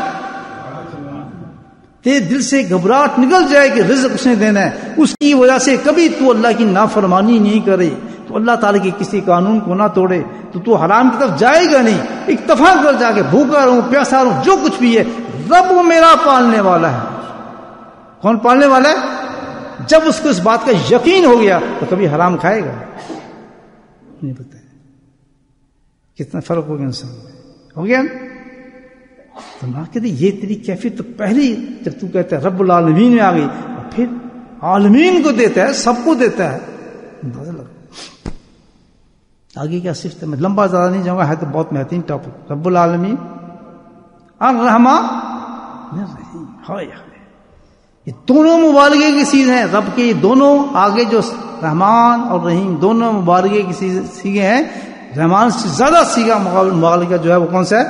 تیرے دل سے گھبراہٹ نکل جائے کہ رزق اس نے دینا ہے. اس کی وجہ سے کبھی تو اللہ کی نافرمانی نہیں کرے، تو اللہ تعالیٰ کے کسی قانون کو نہ توڑے، تو حرام کی طرف جائے گا نہیں. اتفاق کر جا کے بھوکا رہوں پیاسا رہوں جو کچھ بھی ہے رب میرا پالنے والا ہے. کون پالنے والا ہے؟ جب اس کو اس بات کا یقین ہو گیا تو کبھی حرام کھائے گا نہیں. پتہ ہے کتنا فرق ہو گیا انسان میں. ہو گیا تو نہ کہتے یہ تیری کیفیت تو پہلی جب تو کہتا ہے رب العالمین میں آ گئی، اور پھر عالمین کو دیتا ہے، سب کو دیتا ہے. اندازہ لگا آگے کیا صفت ہے. میں لمبا زیادہ نہیں جاؤں گا، ہے تو بہت بہترین ٹاپک. رب العالمین الرحمن الرحیم. ہائے یہ دونوں مبالغے کی چیز ہیں. رب کے یہ دونوں آگے جو رحمان اور رحیم دونوں مبالغے کی سیگے ہیں. رحمان سے زیادہ سیگا مبالغہ جو ہے وہ کون سا ہے؟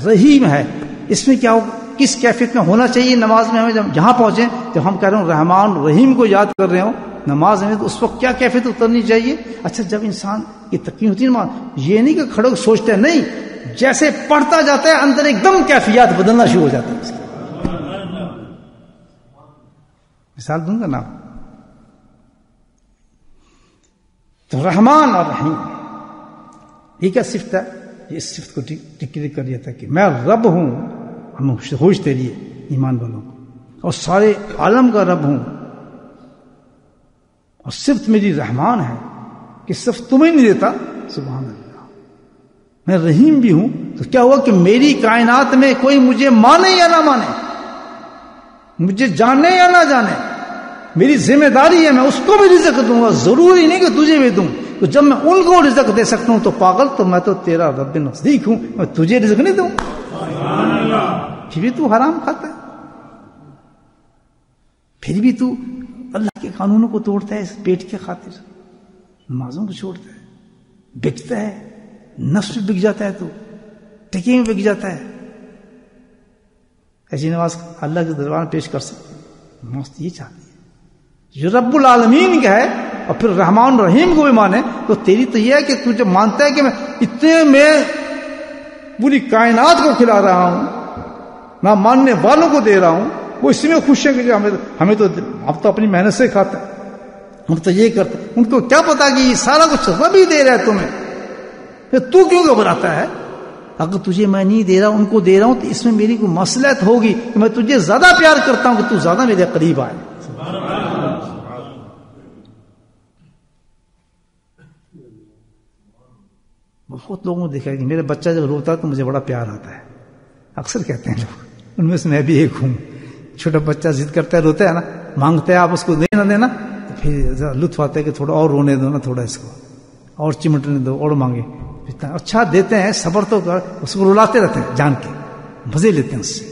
رحیم ہے. اس میں کیا ہو کس کیفیت میں ہونا چاہیے نماز میں؟ ہمیں جب جہاں پہنچے جب ہم کہہ رہے ہوں رحمان رحیم کو یاد کر رہے ہوں نماز میں، تو اس وقت کیا کیفیت اترنی چاہیے؟ اچھا جب انسان کی تقویم ہوتی ہے نماز، یہ نہیں کہ کھڑے سوچتے ہیں، نہیں، جیسے پڑھتا جاتا ہے اندر ایک دم کیفیات بدلنا شروع ہو جاتی ہے اس کی. مثال دوں گا نا، تو رحمان اور رحیم یہ کیا صفت ہے؟ اس صفت کو ڈکلیئر کر دیا تھا کہ میں رب ہوں، ہم خوش تیری ایمان والوں کو، اور سارے عالم کا رب ہوں، اور صفت میری رحمان ہے کہ صفت تمہیں نہیں دیتا. سبحان اللہ. میں رحیم بھی ہوں، تو کیا ہوا کہ میری کائنات میں کوئی مجھے مانے یا نہ مانے، مجھے جانے یا نہ جانے، میری ذمہ داری ہے میں اس کو بھی رزق دوں گا، ضروری نہیں کہ تجھے بھی دوں. تو جب میں ان کو رزق دے سکتا ہوں تو پاگل، تو میں تو تیرا رب نزدیک ہوں، میں تجھے رزق نہیں دوں. پھر بھی تو حرام کھاتا ہے، پھر بھی تو اللہ کے قانونوں کو توڑتا ہے پیٹ کے خاطر، نمازوں کو چھوڑتا ہے، بکتا ہے، نفس بھی بک جاتا ہے، تو ٹکے میں بک جاتا ہے. ایسی نماز اللہ کے دربار میں پیش کر سکتے ہیں؟ نماز یہ چاہتی ہے جو رب العالمین کا ہے اور پھر رحمان رحیم کو بھی مانے. تو تیری تو یہ ہے کہ تو جب مانتا ہے کہ میں اتنے میں پوری کائنات کو کھلا رہا ہوں، نہ ماننے والوں کو دے رہا ہوں، وہ اسی میں خوش ہیں کہ ہمیں تو اب تو اپنی محنت سے کھاتا ہے، ہم تو یہ کرتے ہیں. ان کو کیا پتا کہ یہ سارا کچھ رب ہی دے رہا ہے تمہیں، پھر تو کیوں گھبراتا ہے؟ اگر تجھے میں نہیں دے رہا ان کو دے رہا ہوں تو اس میں میری کوئی مصلحت ہوگی کہ میں تجھے زیادہ پیار کرتا ہوں کہ تو زیادہ میرے قریب آئے. بہت لوگوں نے دیکھا کہ میرے بچہ جب روتا ہے تو مجھے بڑا پیار آتا ہے، اکثر کہتے ہیں لوگ، ان میں سے میں بھی ایک ہوں. چھوٹا بچہ ضد کرتا ہے، روتا ہے نا، مانگتا ہے آپ اس کو دے نہ دینا، تو پھر لطف آتا ہے کہ تھوڑا اور رونے دو نا، تھوڑا اس کو اور چمٹنے دو اور مانگے. اچھا دیتے ہیں، صبر تو کر، اس کو رلاتے رہتے ہیں جان کے، مزے لیتے ہیں اس سے،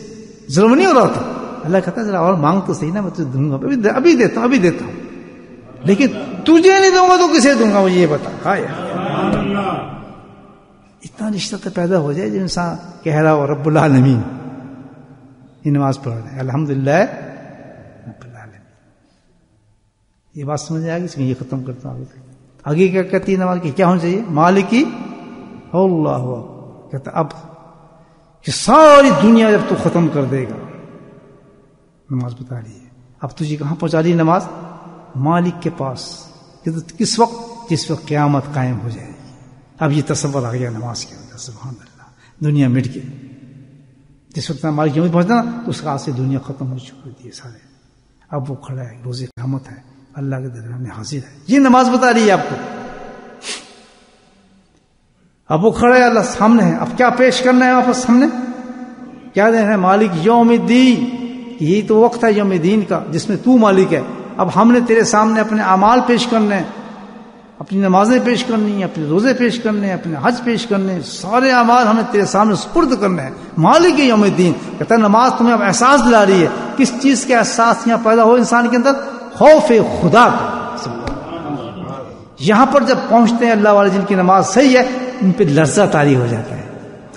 ظلم نہیں ہو رہا ہوتا. اللہ کہتا ہے ذرا اور مانگ تو صحیح نا، میں تجھے دوں گا، ابھی دیتا ہوں، ابھی دیتا ہوں، لیکن تجھے نہیں دوں گا تو کسے دوں گا، وہ یہ بتا. ہائے اتنا رشتہ تو پیدا ہو جائے جو انسان کہہ رہا ہو رب العالمین، یہ نماز پڑھ رہے ہیں الحمدللہ رب العالمین. یہ بات سمجھ آئے گی، اس میں یہ ختم کرتا ہوں. آگے کیا کہتی ہے نماز کی؟ کیا ہونا چاہیے؟ مالکی اللہ. کہتا اب کہ ساری دنیا جب تو ختم کر دے گا، نماز بتا رہی ہے اب تجھے کہاں پہنچا رہی ہے نماز؟ مالک کے پاس. کس وقت؟ جس وقت قیامت قائم ہو جائے گی. اب یہ تصور آ گیا نماز کے اندر. سبحان اللہ. دنیا مٹ گئی. جس وقت مالک قیامت پہنچنا تو اس کا سے دنیا ختم ہو چکی ہوتی ہے سارے. اب وہ کھڑا ہے، روز قیامت ہے، اللہ کے دربار میں حاضر ہے. یہ نماز بتا رہی ہے آپ کو. اب وہ کھڑا ہے، اللہ سامنے ہے. اب کیا پیش کرنا ہے واپس سامنے؟ کیا دینا ہے؟ مالک یوم الدین. یہی تو وقت ہے یوم الدین کا جس میں تو مالک ہے. اب ہم نے تیرے سامنے اپنے اعمال پیش کرنے ہیں، اپنی نمازیں پیش کرنی ہیں، اپنے روزے پیش کرنے ہیں، اپنے حج پیش کرنے ہیں، سارے اعمال ہمیں تیرے سامنے سپرد کرنے ہیں. مالک یوم الدین. کہتا ہے نماز تمہیں اب احساس دلا رہی ہے. کس چیز کا احساس یہاں پیدا ہو انسان کے اندر؟ خوف خدا کا. یہاں پر جب پہنچتے ہیں اللہ والے جن کی نماز صحیح ہے، ان پہ لرزہ طاری ہو جاتا ہے.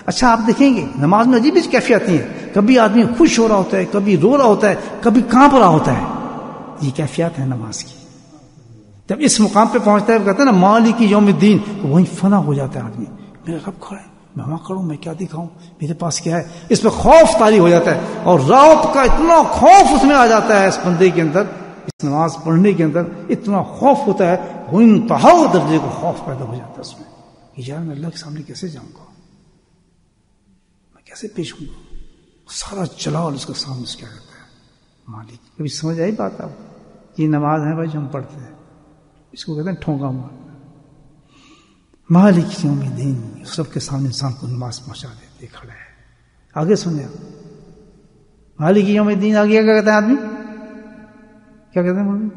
اچھا آپ دیکھیں گے نماز میں عجیب کیفیتیں ہیں. کبھی آدمی خوش ہو رہا ہوتا ہے، کبھی رو رہا ہوتا ہے، کبھی کانپ رہا ہوتا ہے. یہ کیفیت ہے نماز کی. جب اس مقام پہ پہنچتا ہے کہتے ہیں نا مالک یوم الدین، وہیں فنا ہو جاتا ہے آدمی. میرا رب کھڑا ہے، میں وہاں کھڑوں، میں کیا دکھاؤں، میرے پاس کیا ہے. اس میں خوف طاری ہو جاتا ہے اور رعب کا اتنا خوف اس میں آ جاتا ہے اس بندے کے اندر. اس نماز پڑھنے کے اندر اتنا خوف ہوتا ہے، وہ انتہا درجے کو خوف پیدا ہو جاتا ہے اس میں کہ یار میں اللہ کے سامنے کیسے جاؤں گا، میں کیسے پیش ہوں گا. سارا جلال اس کے سامنے اس کیا کرتا ہے مالک. کبھی سمجھ آئی بات آپ؟ یہ نماز ہے بھائی جو ہم پڑھتے ہیں، اس کو کہتے ہیں ٹھونکا مار. مالک یوم الدین سب کے سامنے انسان کو نماز پہنچا دیتے کھڑا ہے. آگے سنیں مالک یوم الدین. آگے کیا کہتے ہیں آدمی؟ کیا کہتے ہیں؟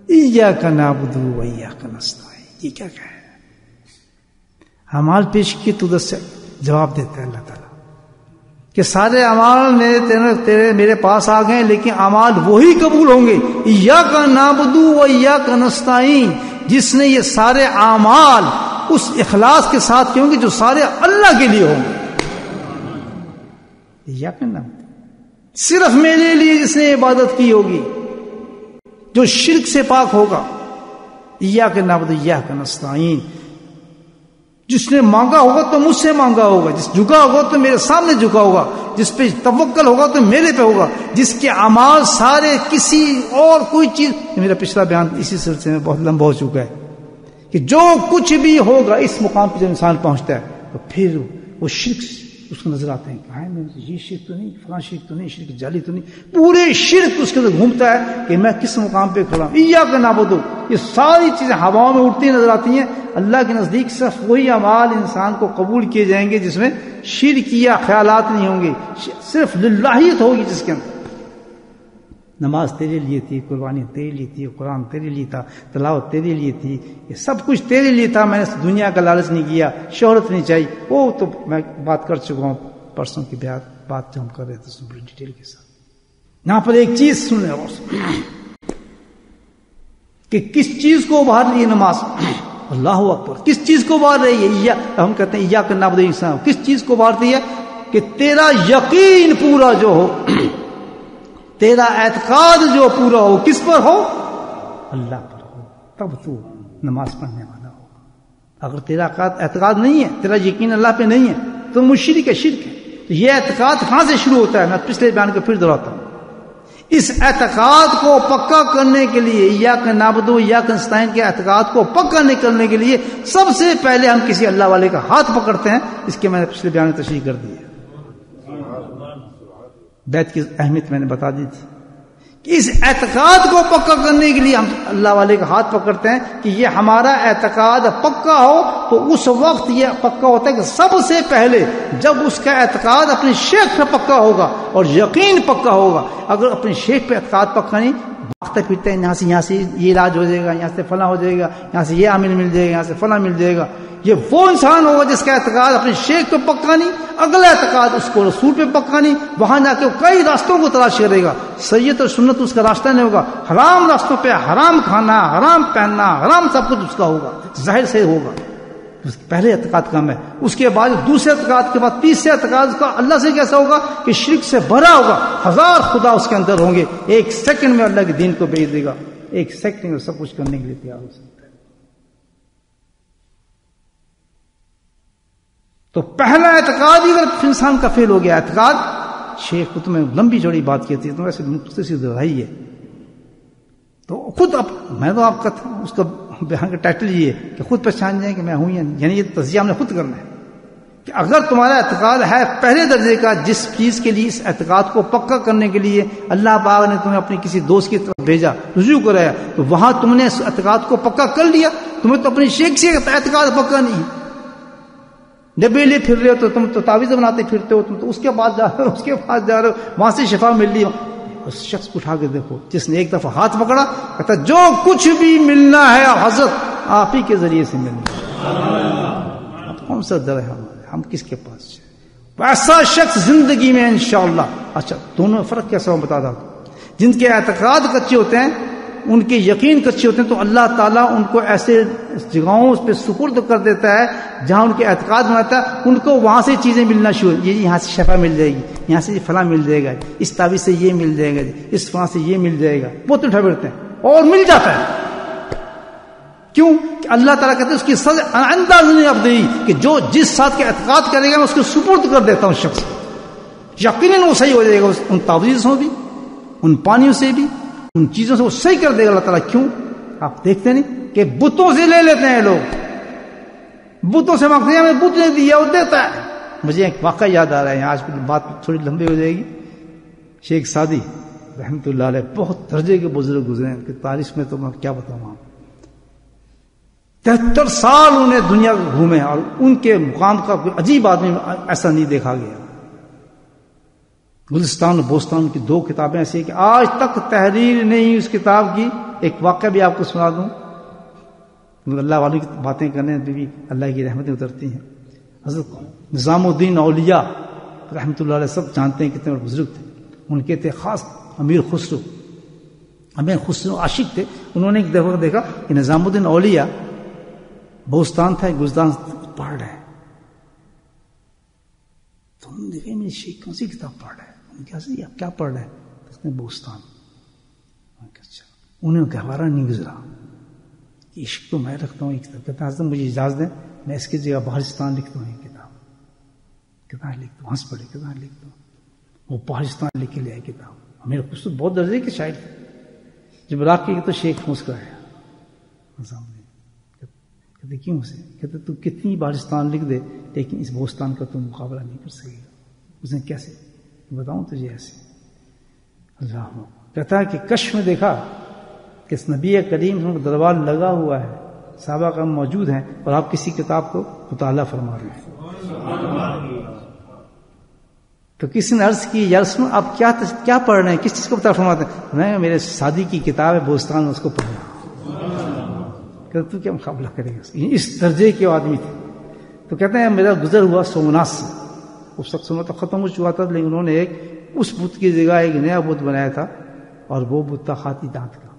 ایاک نعبد و ایاک نستعین. یہ کیا ہے؟ اعمال پیش کیے تو ادھر سے جواب دیتا ہے اللہ تعالیٰ کہ سارے اعمال تیرے میرے پاس آ گئے، لیکن اعمال وہی قبول ہوں گے. ایاک نعبد و ایاک نستعین. جس نے یہ سارے اعمال اس اخلاص کے ساتھ کیے ہوں گے جو سارے اللہ کے لیے ہوں گے. ایاک نعبد صرف میرے لیے جس نے عبادت کی ہوگی، جو شرک سے پاک ہوگا. ایاک نعبد و ایاک نستعین جس نے مانگا ہوگا تو مجھ سے مانگا ہوگا، جس جھکا ہوگا تو میرے سامنے جھکا ہوگا، جس پہ توکل ہوگا تو میرے پہ ہوگا، جس کے اعمال سارے کسی اور کوئی چیز. میرا پچھلا بیان اسی سلسلے میں بہت لمبا ہو چکا ہے کہ جو کچھ بھی ہوگا اس مقام پہ جب انسان پہنچتا ہے تو پھر وہ شرک اس کو نظر آتے ہیں کہ ہاں میں یہ شرک تو نہیں، فلاں شرک تو نہیں، شرک جعلی تو نہیں، پورے شرک اس کے اندر گھومتا ہے کہ میں کس مقام پہ کھڑا ہوں. ایاک نعبد، یہ ساری چیزیں ہواؤں میں اڑتی نظر آتی ہیں. اللہ کے نزدیک صرف وہی اعمال انسان کو قبول کیے جائیں گے جس میں شرکیہ خیالات نہیں ہوں گے، صرف للہیت ہوگی جس کے اندر. نماز تیرے لیے تھی، قربانی تیرے لیے تھی، قرآن تیرے لیے تھا، تلاوت تیرے لیے تھی، یہ سب کچھ تیرے لیے تھا. میں نے دنیا کا لالچ نہیں کیا، شہرت نہیں چاہیے. وہ تو میں بات کر چکا ہوں پرسوں کی بات جو ہم کر رہے تھے بڑی ڈیٹیل کے ساتھ. یہاں پر ایک چیز سنیں اور کہ کس چیز کو ابھار رہی ہے نماز. اللہ اکبر، کس چیز کو ابھار رہی ہے؟ ہم کہتے ہیں ایاک نعبد و ایاک نستعین، کس چیز کو ابھارتی ہے؟ کہ تیرا یقین پورا جو ہو، تیرا اعتقاد جو پورا ہو، کس پر ہو؟ اللہ پر ہو، تب تو نماز پڑھنے والا ہو. اگر تیرا اعتقاد نہیں ہے، تیرا یقین اللہ پہ نہیں ہے تو مشرک ہے، شرک ہے. تو یہ اعتقاد کہاں سے شروع ہوتا ہے؟ میں پچھلے بیان کو پھر دہراتا ہوں. اس اعتقاد کو پکا کرنے کے لیے، ایاک نعبد و ایاک نستعین کے اعتقاد کو پکا نہیں کرنے کے لیے سب سے پہلے ہم کسی اللہ والے کا ہاتھ پکڑتے ہیں. اس کے میں نے پچھلے بیان میں تشریح کر دی ہے. بیت کی اہمیت میں نے بتا دی تھی کہ اس اعتقاد کو پکا کرنے کے لیے ہم اللہ والے کا ہاتھ پکڑتے ہیں کہ یہ ہمارا اعتقاد پکا ہو. تو اس وقت یہ پکا ہوتا ہے کہ سب سے پہلے جب اس کا اعتقاد اپنے شیخ پہ پکا ہوگا اور یقین پکا ہوگا. اگر اپنے شیخ پہ اعتقاد پکا نہیں، بھاگتے پھرتے ہیں، یہاں سے یہ علاج ہو جائے گا، یہاں سے فلاں ہو جائے گا، یہاں سے یہ عامل مل جائے گا، یہاں سے فلاں مل جائے گا. یہ وہ انسان ہوگا جس کا اعتقاد اپنے شیخ پہ پکا نہیں، اگلا اعتقاد اس کو رسول پہ پکا نہیں. وہاں جا کے وہ کئی راستوں کو تلاش کرے گا، سید اور سنت اس کا راستہ نہیں ہوگا. حرام راستوں پہ حرام کھانا، حرام پہننا، حرام سب کچھ اس کا ہوگا، ظاہر سے ہوگا. پہلے اعتقاد کم ہے، اس کے بعد دوسرے اعتقاد کے بعد تیسرے اعتقاد کا اللہ سے کیسا ہوگا کہ شرک سے بھرا ہوگا. 1000 خدا اس کے اندر ہوں گے، ایک سیکنڈ میں اللہ کے دین کو بھیج دے گا، ایک سیکنڈ میں سب کچھ کرنے کے لیے تیار ہو سکتا ہے. تو پہلا اعتقاد ہی اگر انسان کا فیل ہو گیا، اعتقاد، شیخ کو تمہیں لمبی چوڑی بات کہتی ہے، تم ایسے مختصر سی دہرائی ہے. تو خود میں تو آپ کا اس کا بیان کا ٹائٹل یہ ہے کہ خود پہچان جائیں کہ میں ہوں یا نہیں. یعنی یہ تجزیہ ہم نے خود کرنا ہے کہ اگر تمہارا اعتقاد ہے پہلے درجے کا، جس چیز کے لیے اس اعتقاد کو پکا کرنے کے لیے اللہ پاک نے تمہیں اپنے کسی دوست کی طرف بھیجا، رجوع کرایا، تو وہاں تم نے اس اعتقاد کو پکا کر لیا. تمہیں تو اپنی شیخ سے اعتقاد پکا نہیں ہے. ڈبے لے پھر رہے ہو تو تم تو تعویذ بناتے پھرتے ہو، تم تو اس کے پاس جا رہے ہو، اس کے پاس جا رہے ہو، وہاں سے شفا مل رہی. اس شخص کو اٹھا کے دیکھو جس نے ایک دفعہ ہاتھ پکڑا، کہتا جو کچھ بھی ملنا ہے حضرت آپ ہی کے ذریعے سے ملنا ہے. اب کون سا در ہے ہم کس کے پاس جائیں؟ ایسا شخص زندگی میں انشاءاللہ. اچھا دونوں میں فرق کیسا ہو بتا دوں. جن کے اعتقاد کچے ہوتے ہیں، ان کے یقین کچے ہوتے ہیں، تو اللہ تعالیٰ ان کو ایسے جگہوں پہ سپرد کر دیتا ہے جہاں ان کے اعتقاد بناتا ہے، ان کو وہاں سے چیزیں ملنا شروع. یہ یہاں سے شفا مل جائے گی، یہاں سے فلاں مل جائے گا، اس تعویذ سے یہ مل جائے گا، اس فلاں سے یہ مل جائے گا. وہ تو اٹھا پھرتے ہیں اور مل جاتا ہے. کیوں کہ اللہ تعالیٰ کہتے ہیں اس کی سزا انداز نہیں اب دی کہ جو جس ساتھ کے اعتقاد کرے گا میں اس کو سپرد کر دیتا ہوں شخص. یقیناً وہ صحیح ہو جائے گا، ان تعویذوں بھی، ان پانیوں سے بھی، ان چیزوں سے وہ صحیح کر دے گا اللہ تعالیٰ. کیوں؟ آپ دیکھتے نہیں کہ بتوں سے لے لیتے ہیں لوگ، بتوں سے مانگتے ہیں، ہمیں بت نے دیا وہ دیتا ہے. مجھے ایک واقعہ یاد آ رہا ہے، آج بات تھوڑی لمبی ہو جائے گی. شیخ سعدی رحمۃ اللہ علیہ بہت درجے کے بزرگ گزرے ہیں کہ تاریخ میں تو میں کیا بتاؤں آپ. 73 سال انہیں دنیا کو گھومے اور ان کے مقام کا کوئی عجیب آدمی ایسا نہیں دیکھا گیا. گلستان و بوستان کی 2 کتابیں ایسی ہیں کہ آج تک تحریر نہیں اس کتاب کی. ایک واقعہ بھی آپ کو سنا دوں، اللہ والوں کی باتیں کرنے میں بھی اللہ کی رحمتیں اترتی ہیں. حضرت نظام الدین اولیاء رحمۃ اللہ علیہ سب جانتے ہیں کتنے بزرگ تھے. ان کے تھے خاص امیر خسرو عاشق تھے. انہوں نے ایک دفعہ دیکھا کہ نظام الدین اولیاء بوستان تھا، گلستان پڑھ رہے ہیں. تو انہوں نے دیکھا میری شیخ کون سی کتاب پڑھ رہا ہے. آپ کیا پڑھ رہے ہیں؟ اس نے بوستان. انہیں گہوارہ نہیں گزرا کہ عشق تو میں رکھتا ہوں ایک طرف. کہتا حضرت مجھے اجازت دیں میں اس کی جگہ بہارستان لکھ دوں کتاب، کتنا لکھ دوں، ہنس پڑے کتنا لکھ دوں، وہ بہارستان لکھ کے لے آئے کتاب. میرے کچھ تو بہت درجے کے شاعر تھے. جب راک کی تو شیخ مسکرایا سامنے، کہتے کیوں اسے؟ کہتے تو کتنی بہارستان لکھ دے لیکن اس بوستان کا تم مقابلہ نہیں کر سکے گا. اس نے کیسے بتاؤں تجھے؟ ایسے اللہ کہتا ہے کہ کشف میں دیکھا کہ اس نبی کریم کا دربار لگا ہوا ہے، صحابہ کا موجود ہیں اور آپ کسی کتاب کو مطالعہ فرما رہے ہیں. تو کسی نے عرض کی یا رسول آپ کیا پڑھ رہے ہیں، کس چیز کو مطالعہ فرماتے ہیں؟ میں میرے شادی کی کتاب ہے بوستان، اس کو پڑھ رہا ہوں. کہ تو کیا مقابلہ کرے گا؟ اس درجے کے آدمی تھے. تو کہتے ہیں میرا گزر ہوا سومناتھ سے، اس وقت سومناتھ ختم ہو چکا تھا لیکن انہوں نے ایک اس بت کی جگہ ایک نیا بت بنایا تھا اور وہ بت تھا ہاتھی دانت کا،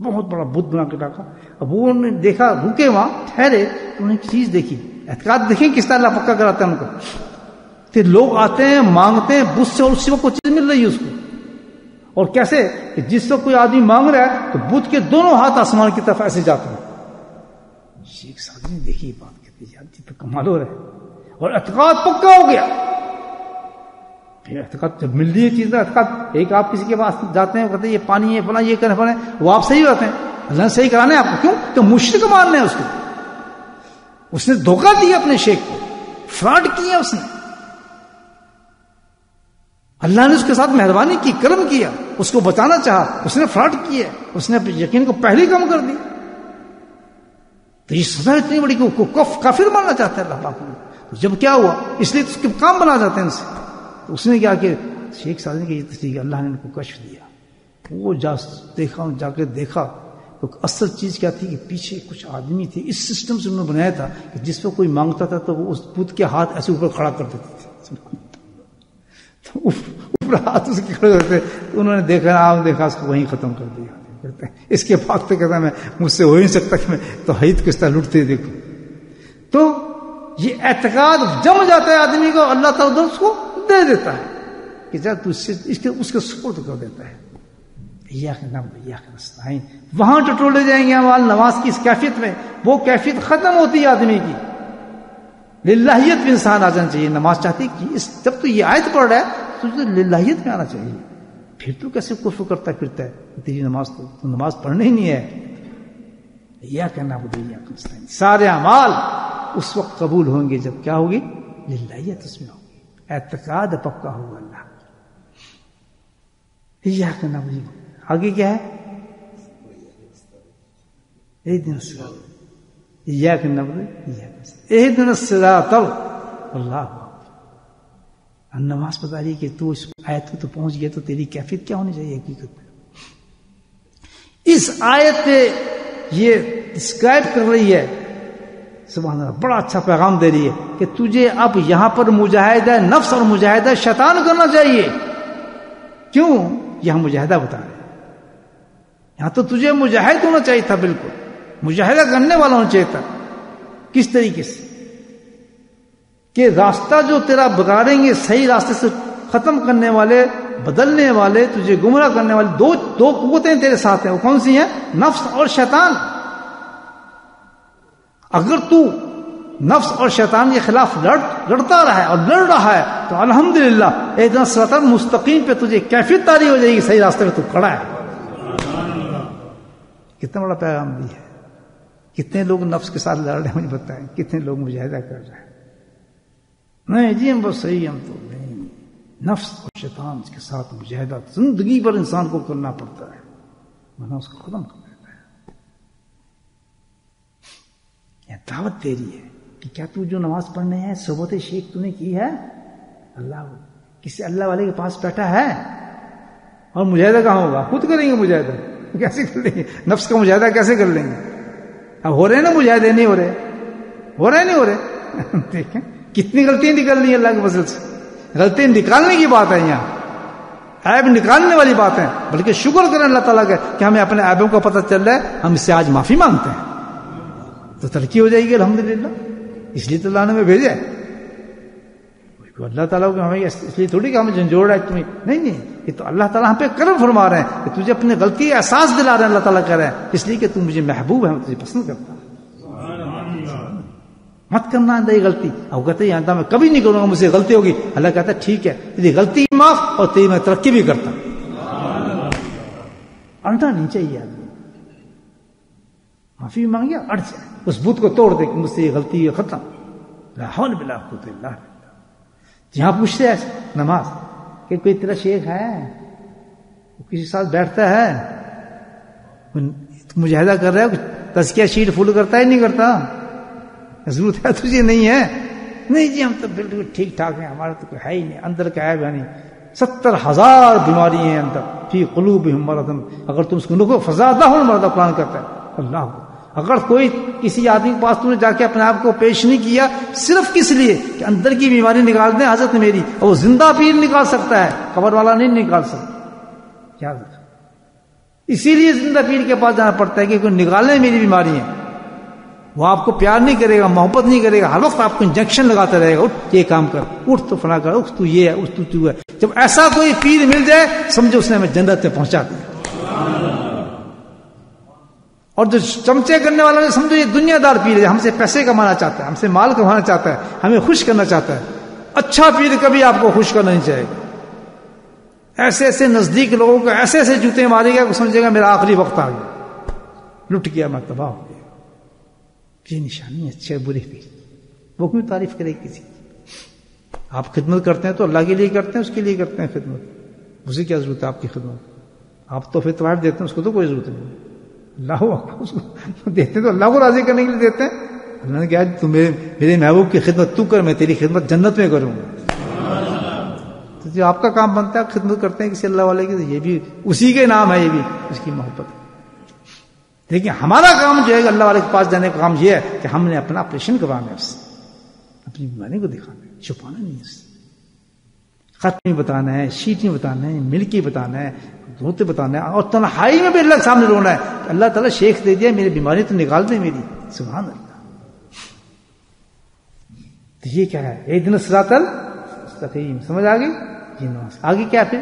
بہت بڑا بت بنا کے رکھا. اب وہ انہوں نے دیکھا، رکے وہاں ٹھہرے، انہوں نے ایک چیز دیکھی. اعتقاد دیکھیں کس طرح اللہ پکا کراتا ہے ان کو. پھر لوگ آتے ہیں مانگتے ہیں بت سے اور اسی وقت کوئی چیز مل رہی ہے اس کو. اور کیسے کہ جس وقت کوئی آدمی مانگ رہا ہے تو بت کے دونوں ہاتھ آسمان کی طرف ایسے جاتے ہیں. شیخ صاحب نے دیکھی یہ بات، کہتے یار جی تو کمال ہو رہا ہے اور اعتقاد پکا ہو گیا. پھر اعتقاد جب مل رہی ہے چیز نا، اعتقاد ایک آپ کسی کے پاس جاتے ہیں کہتے ہیں یہ پانی ہے فلاں یہ کریں فلاں، وہ آپ صحیح رہتے ہیں، اللہ نے صحیح کرانا ہے آپ کو. کیوں کہ مشرک ماننا ہے اس کو. اس نے دھوکہ دیا اپنے شیخ کو، فراڈ کیا اس نے. اللہ نے اس کے ساتھ مہربانی کی، کرم کیا، اس کو بچانا چاہا، اس نے فراڈ کیا، اس نے یقین کو پہلے کم کر دی. تو یہ سزا اتنی بڑی کہ کافر ماننا چاہتا ہے اللہ پاک نے. تو جب کیا ہوا، اس لیے اس کے کام بنا جاتے ہیں ان سے. تو اس نے کیا کہ شیخ صاحب نے یہ تصدیق اللہ نے ان کو کشف دیا. وہ جا کے دیکھا تو اصل چیز کیا تھی کہ پیچھے کچھ آدمی تھے، اس سسٹم سے انہوں نے بنایا تھا کہ جس پہ کوئی مانگتا تھا تو وہ اس بت کے ہاتھ ایسے اوپر کھڑا کر دیتے تھے. تو اوپر ہاتھ اس کے کھڑے کرتے. انہوں نے دیکھا، آپ دیکھا، اس کو وہیں ختم کر دیا. اس کے بعد تو کہتا میں مجھ سے ہو ہی نہیں سکتا کہ میں تو حید کس طرح لٹتے دیکھوں. تو یہ اعتقاد جم جاتا ہے آدمی کو، اللہ تعالیٰ اس کو دے دیتا ہے کہ جب تو اس کے سپرد کر دیتا ہے. وہاں ٹٹولے جائیں گے ہمارے نماز کی اس کیفیت میں. وہ کیفیت ختم ہوتی ہے آدمی کی. للہیت میں انسان آ جانا چاہیے. نماز چاہتی کہ جب تو یہ آیت پڑھ رہا ہے تو للہیت میں آنا چاہیے. پھر تو کیسے کفر کرتا پھرتا ہے؟ تیری نماز تو نماز پڑھنے ہی نہیں ہے. یا کہنا سارے اعمال اس وقت قبول ہوں گے جب کیا ہوگی؟ للہیت اس میں ہوگی، اعتقاد پکا ہوگا اللہ. یا کہنا آگے کیا ہے؟ ایک دن یا کہنا ایک دن الصراط اللہ. نماز بتا رہی کہ تو اس آیت کو تو پہنچ گیا تو تیری کیفیت کیا ہونی چاہیے حقیقت میں. اس آیت پہ یہ ڈسکرائب کر رہی ہے، سبحان اللہ، بڑا اچھا پیغام دے رہی ہے کہ تجھے اب یہاں پر مجاہدہ نفس اور مجاہدہ شیطان کرنا چاہیے. کیوں؟ یہاں مجاہدہ بتا رہے ہیں. یہاں تو تجھے مجاہد ہونا چاہیے تھا، بالکل مجاہدہ کرنے والا ہونا چاہیے تھا. کس طریقے سے؟ کہ راستہ جو تیرا بگاڑیں گے، صحیح راستے سے ختم کرنے والے، بدلنے والے، تجھے گمراہ کرنے والے دو قوتیں تیرے ساتھ ہیں. وہ کون سی ہیں؟ نفس اور شیطان. اگر تو نفس اور شیطان کے خلاف لڑتا رہا ہے اور لڑ رہا ہے تو الحمدللہ ایک دن صراط مستقیم پہ تجھے کیفیت طاری ہو جائے گی، صحیح راستے پہ تو کھڑا ہے. کتنا بڑا پیغام دی ہے. کتنے لوگ نفس کے ساتھ لڑ رہے ہیں مجھے بتائیں، کتنے لوگ مجاہدہ کر رہے ہیں. نہیں جی ہم بس صحیح، ہم تو نہیں. نفس اور شیطان کے ساتھ مجاہدہ زندگی پر انسان کو کرنا پڑتا ہے، ورنہ اس کو ختم کر دیتا ہے. یہ دعوت دے رہی ہے کہ کیا تو جو نماز پڑھنے ہے صحبت شیخ تو نے کی ہے؟ اللہ کسی اللہ والے کے پاس بیٹھا ہے اور مجاہدہ کہاں ہوگا؟ خود کریں گے مجاہدہ. کیسے کر لیں گے؟ نفس کا مجاہدہ کیسے کر لیں گے؟ اب ہو رہے نا مجاہدے، نہیں ہو رہے نہیں ہو رہے. دیکھیں کتنی غلطیاں نکل رہی ہیں اللہ کے فضل سے. غلطیاں نکالنے کی بات ہے، یہاں عیب نکالنے والی بات ہے. بلکہ شکر کریں اللہ تعالیٰ کا کہ ہمیں اپنے عیبوں کا پتہ چل رہا ہے، ہم اس سے آج معافی مانگتے ہیں تو ترقی ہو جائے گی الحمدللہ. اس لیے تو اللہ نے ہمیں بھیجا ہے. اللہ تعالیٰ کو ہمیں اس لیے تھوڑی کہ ہمیں جھنجھوڑ رہا ہے تمہیں، نہیں، یہ تو اللہ تعالیٰ ہم پہ کرم فرما رہے ہیں کہ تجھے اپنی غلطی احساس دلا رہے ہیں. اللہ تعالیٰ کہہ رہے ہیں اس لیے کہ تم مجھے محبوب ہے، مجھے پسند کرتا ہے. مت کرنا آئندہ یہ غلطی. اب وہ کہتے ہیں آئندہ میں کبھی نہیں کروں گا, مجھ سے غلطی ہوگی. اللہ کہتا ہے ٹھیک ہے, تیری غلطی معاف اور تیری میں ترقی بھی کرتا. اڑنا نہیں چاہیے آدمی, معافی مانگے اڑ جائے, اس بت کو توڑ دے کہ مجھ سے یہ غلطی ہے, ختم. لا حول ولا قوت الا باللہ. جہاں پوچھتے ہیں نماز کہ کوئی تیرا شیخ ہے, وہ کسی ساتھ بیٹھتا ہے, مجاہدہ کر رہا ہے, تزکیہ شیٹ فل کرتا ہے نہیں کرتا, ضرورت ہے تجھے نہیں ہے, نہیں جی ہم تو بالکل ٹھیک ٹھاک ہیں, ہمارا تو کوئی ہے ہی نہیں, اندر کا ہے نہیں, 70,000 بیماری ہیں اندر, فی قلوبہم مرض. اگر تم اس کو نکو فزادہم مرض, قرآن کہتا ہے. اللہ اگر کوئی کسی آدمی کے پاس تم نے جا کے اپنے آپ کو پیش نہیں کیا صرف کس لیے کہ اندر کی بیماری نکال دیں حضرت میری, اور وہ زندہ پیر نکال سکتا ہے, قبر والا نہیں نکال سکتا. یاد رکھو, اسی لیے زندہ پیر کے پاس جانا پڑتا ہے کہ کوئی نکالے میری بیماری ہے. وہ آپ کو پیار نہیں کرے گا, محبت نہیں کرے گا, ہر وقت آپ کو انجیکشن لگاتا رہے گا, اٹھ یہ کام کر, اٹھ تو فلاں کر, اٹھ تو یہ ہے, اٹھ تو ہے. جب ایسا کوئی پیر مل جائے سمجھو اس نے ہمیں جنت میں پہنچا دیا. اور جو چمچے کرنے والا نے سمجھو یہ دنیا دار پیر ہے, ہم سے پیسے کمانا چاہتا ہے, ہم سے مال کمانا چاہتا ہے, ہمیں خوش کرنا چاہتا ہے. اچھا پیر کبھی آپ کو خوش کرنا نہیں چاہے گا. ایسے ایسے نزدیک لوگوں کو ایسے ایسے جوتے مارے گا کہ سمجھے گا میرا آخری وقت آ گیا, لٹ گیا, میں تباہ ہو گیا. یہ نشانی اچھے برے پیر, وہ کیوں تعریف کرے کسی کی. آپ خدمت کرتے ہیں تو اللہ کے لیے کرتے ہیں, اس کے لیے کرتے ہیں خدمت, اسے کیا ضرورت ہے آپ کی خدمت. آپ تحفے توائف دیتے ہیں, اس کو تو کوئی ضرورت نہیں. اللہ اس کو دیتے ہیں تو اللہ کو راضی کرنے کے لیے دیتے ہیں. اللہ نے کہا تو میرے محبوب کی خدمت تو کر, میں تیری خدمت جنت میں کروں گا. تو جو آپ کا کام بنتا ہے, آپ خدمت کرتے ہیں کسی اللہ والے کی, یہ بھی اسی کے نام ہے, یہ بھی اس کی محبت ہے. لیکن ہمارا کام جو ہے اللہ والے کے پاس جانے کا کام یہ ہے کہ ہم نے اپنا آپریشن کروانا ہے, اس سے اپنی بیماری کو دکھانا ہے, چھپانا نہیں, اس سے خط نہیں بتانا ہے, شیٹ نہیں بتانا ہے, مل کے بتانا ہے, دھوتے بتانا ہے, اور تنہائی میں بھی اللہ کے سامنے رونا ہے کہ اللہ تعالیٰ شیخ دے دیا, میری بیماری تو نکال دے میری. سبحان اللہ. تو یہ کیا ہے, ایک دن صراط المستقیم, سمجھ آ گئی. یہ نماز آگے کیا پھر,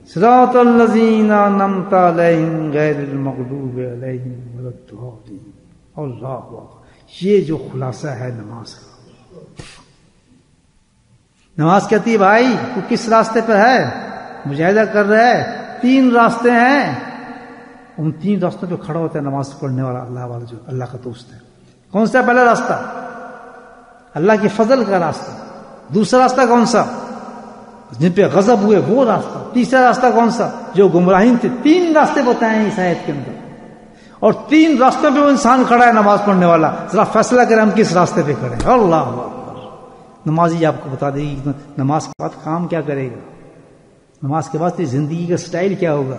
صراط الذین انعمت علیہم غیر المغضوب علیہم ولا الضالین. اللہ اکبر. یہ جو خلاصہ ہے نماز کا. نماز کہتی ہے بھائی تو کس راستے پر ہے, مجاہدہ کر رہا ہے, 3 راستے ہیں, ان 3 راستوں پہ کھڑا ہوتا ہے نماز پڑھنے والا اللہ والا جو اللہ کا دوست ہے. کون سا پہلا راستہ, اللہ کے فضل کا راستہ. دوسرا راستہ کون سا, جن پہ غضب ہوئے وہ راستہ. تیسرا راستہ کون سا, جو گمراہین تھے. 3 راستے بتائے ہیں اس آیت کے اندر, اور 3 راستوں پہ وہ انسان کھڑا ہے نماز پڑھنے والا. ذرا فیصلہ کریں ہم کس راستے پہ کھڑے ہیں. اللہ اکبر. نمازی آپ کو بتا دے گی نماز کے بعد کام کیا کرے گا, نماز کے بعد زندگی کا سٹائل کیا ہوگا,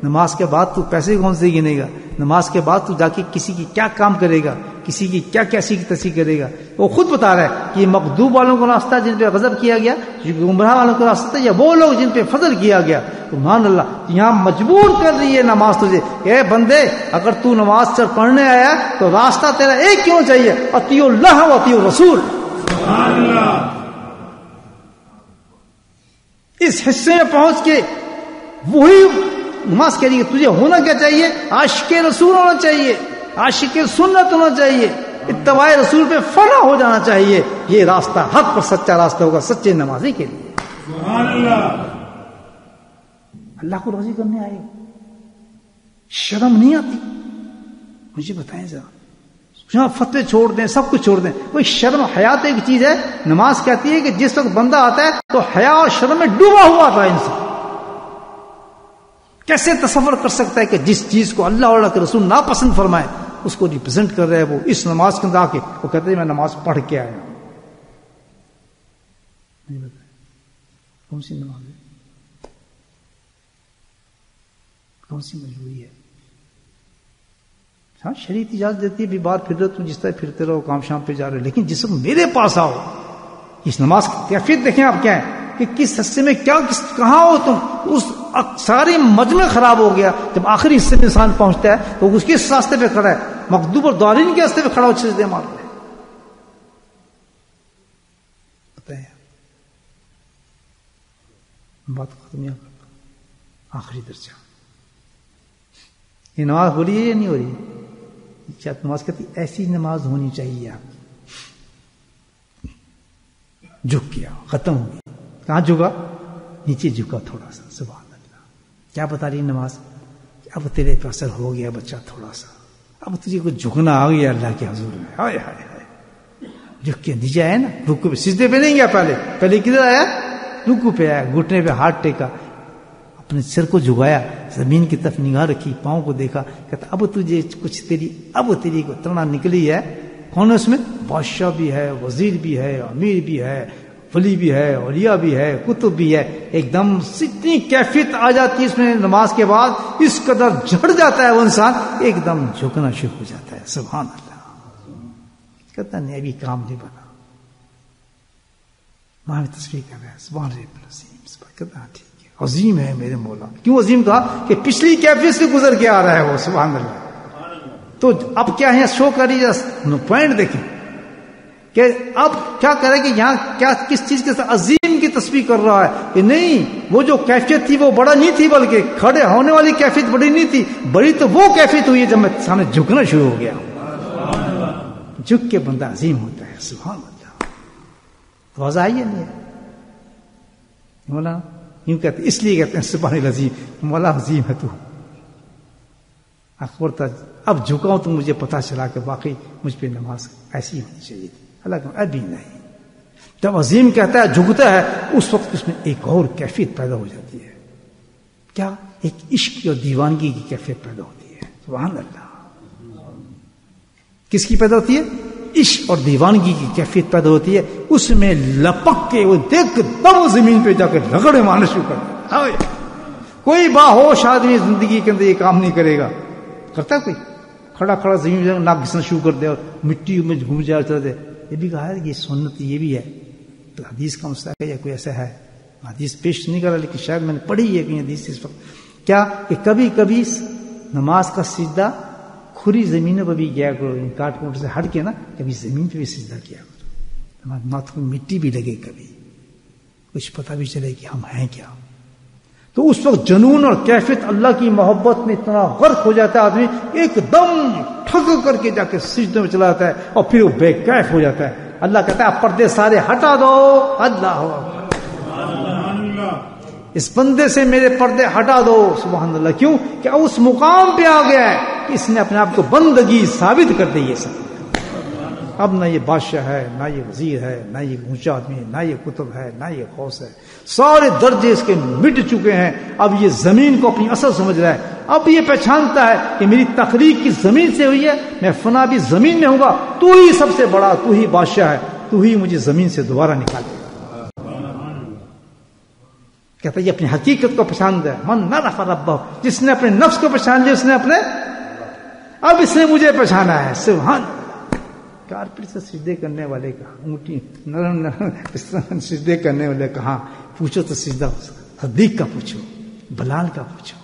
نماز کے بعد تو پیسے کون سے گنے گا, نماز کے بعد تو جا کے کسی کی کیا کام کرے گا, کسی کی کیا کیسی کی تسی کرے گا. وہ خود بتا رہا ہے کہ یہ مغضوب والوں کو راستہ جن پہ غضب کیا گیا, جو گمراہ والوں کو راستہ, یا وہ لوگ جن پہ فضل کیا گیا. سبحان اللہ. یہاں مجبور کر رہی ہے نماز تجھے, اے بندے اگر تو نماز سے پڑھنے آیا تو راستہ تیرا ایک کیوں چاہیے, اطیعوا اللہ و اطیعوا الرسول. اس حصے میں پہنچ کے وہی نماز کے لیے تجھے ہونا کیا چاہیے, عاشق رسول ہونا چاہیے, عاشق سنت ہونا چاہیے, اتباع رسول پہ فنا ہو جانا چاہیے. یہ راستہ حق پر سچا راستہ ہوگا سچے نمازی کے لیے. سبحان اللہ. اللہ کو راضی کرنے آئے, شرم نہیں آتی. مجھے بتائیں ذرا, جہاں فتوے چھوڑ دیں, سب کچھ چھوڑ دیں, کوئی شرم حیات ایک چیز ہے. نماز کہتی ہے کہ جس وقت بندہ آتا ہے تو حیا اور شرم میں ڈوبا ہوا تھا انسان. کیسے تصور کر سکتا ہے کہ جس چیز کو اللہ اور اللہ کے رسول ناپسند فرمائے اس کو ریپرزینٹ کر رہے ہیں وہ اس نماز کے اندر آ کے وہ کہتے ہیں میں نماز پڑھ کے آیا ہوں. کون سی نماز ہے, کون سی مجبوری ہے. ہاں شریعت اجازت دیتی ہے بھی بار پھر رہے تم جس طرح پھرتے رہو, کام شام پہ جا رہے, لیکن جس وقت میرے پاس آؤ, اس نماز کی کیفیت دیکھیں آپ کیا ہے کہ کس حصے میں کیا کہاں ہو تم. اس ساری مجمع خراب ہو گیا. جب آخری حصے میں انسان پہنچتا ہے تو اس کس راستے پہ کھڑا ہے, مغضوب اور ضالین کے راستے پہ کھڑا ہو, سجدے مار رہے. بتائیں بات ختم یا آخری درجہ. یہ نماز ہو رہی ہے یا نہیں ہو رہی ہے؟ نماز کہتی ایسی نماز ہونی چاہیے آپ. جھک گیا, ختم ہو گیا. کہاں جھکا؟ نیچے جھکا تھوڑا سا. سبحان اللہ. کیا بتا رہی نماز؟ اب تیرے پہ اثر ہو گیا بچہ تھوڑا سا, اب تجھے کو جھکنا آ گیا اللہ کے حضور میں. ہائے ہائے ہائے, جھک کے نیچے آیا نا, رکوع پہ, سجدے پہ نہیں گیا, پہلے کدھر آیا؟ رکوع پہ آیا, گھٹنے پہ ہاتھ ٹیکا, اپنے سر کو جھکایا, زمین کی طرف نگاہ رکھی, پاؤں کو دیکھا, کہتا اب تجھے کچھ تیری کو تڑنا نکلی ہے. کون ہے اس میں؟ بادشاہ بھی ہے, وزیر بھی ہے, امیر بھی ہے, ولی بھی ہے, اولیاء بھی ہے, کتب بھی ہے. ایک دم اتنی کیفیت آ جاتی ہے اس میں نماز کے بعد, اس قدر جھڑ جاتا ہے وہ انسان, ایک دم جھکنا شروع ہو جاتا ہے. سبحان اللہ. کہتا نہیں ابھی کام نہیں بنا, وہاں تصویر کر رہا ہے. سبحان اللہ. کہتا ٹھیک ہے, عظیم ہے میرے مولا. کیوں عظیم کہا؟ کہ پچھلی کیفیت سے گزر کے آ رہا ہے وہ. سبحان اللہ. تو اب کیا ہے, شو کر رہی, پوائنٹ دیکھیں کہ اب کیا کرے کہ یہاں کیا کس چیز کے ساتھ عظیم کی تصویر کر رہا ہے. کہ نہیں, وہ جو کیفیت تھی وہ بڑا نہیں تھی, بلکہ کھڑے ہونے والی کیفیت بڑی نہیں تھی, بڑی تو وہ کیفیت ہوئی ہے جب میں سامنے جھکنا شروع ہو گیا. جھک کے بندہ عظیم ہوتا ہے. سبحان اللہ. توازہ آئی ہے نہیں مولا؟ یوں کہتے, اس لیے کہتے ہیں سبحان العظیم, مولا عظیم ہے تو. اکبر تک اب جھکاؤں تو مجھے پتا چلا کہ واقعی مجھ پہ نماز ایسی ہونی چاہیے تھی. اللہ ابھی نہیں. جب عظیم کہتا ہے, جھکتا ہے, اس وقت اس میں ایک اور کیفیت پیدا ہو جاتی ہے. کیا؟ ایک عشق اور دیوانگی کی کیفیت پیدا ہوتی ہے. سبحان اللہ. کس کی پیدا ہوتی ہے؟ عشق اور دیوانگی کی کیفیت پیدا ہوتی ہے. اس میں لپک کے وہ دیکھ دم زمین پہ جا کے رگڑے مارنا شروع کر دے. کوئی باہوش آدمی زندگی کے اندر یہ کام نہیں کرے گا. کرتا کوئی؟ کھڑا کھڑا زمین پہ ناک گھسنا شروع کر دے اور مٹی میں گھوم جائے چل دے. یہ بھی کہا ہے یہ سنت, یہ بھی ہے. تو حدیث کا مسئلہ ہے یا کوئی ایسا ہے؟ حدیث پیش نہیں کرا, لیکن شاید میں نے پڑھی ہے کہ حدیث اس وقت کیا کہ کبھی کبھی نماز کا سجدہ کھری زمینوں پہ بھی کیا کرو, کاٹ کوٹ سے ہٹ کے نا, کبھی زمین پہ بھی سجدہ کیا کرو, ماتھے میں مٹی بھی لگے, کبھی کچھ پتہ بھی چلے کہ ہم ہیں کیا. تو اس وقت جنون اور کیفیت اللہ کی محبت میں اتنا غرق ہو جاتا ہے آدمی, ایک دم ٹھگ کر کے جا کے سجدے میں چلا جاتا ہے, اور پھر وہ بے کیف ہو جاتا ہے. اللہ کہتا ہے پردے سارے ہٹا دو. اللہ اس بندے سے میرے پردے ہٹا دو. سبحان اللہ. کیوں؟ کہ اس مقام پہ آ گیا ہے کہ اس نے اپنے آپ کو بندگی ثابت کر دی. یہ سب اب نہ یہ بادشاہ ہے, نہ یہ وزیر ہے, نہ یہ اونچا آدمی ہے, نہ یہ کتب ہے, نہ یہ غوث ہے. سارے درجے اس کے مٹ چکے ہیں. اب یہ زمین کو اپنی اصل سمجھ رہا ہے. اب یہ پہچانتا ہے کہ میری تخلیق کی زمین سے ہوئی ہے, میں فنا بھی زمین میں ہوں گا. تو ہی سب سے بڑا, تو ہی بادشاہ ہے, تو ہی مجھے زمین سے دوبارہ نکالے گا. کہتا ہے یہ اپنی حقیقت کو پہچانتا ہے. من نعرف ربہ, جس نے اپنے نفس کو پہچان لیا, اس نے اپنے, اب اس نے مجھے پہچانا ہے. سبحان. کارپیٹ سے سجدے کرنے والے کہاں, اونٹی نرم نرم سجدے کرنے والے کہاں؟ پوچھو تو سجدہ صدیق کا پوچھو, بلال کا پوچھو,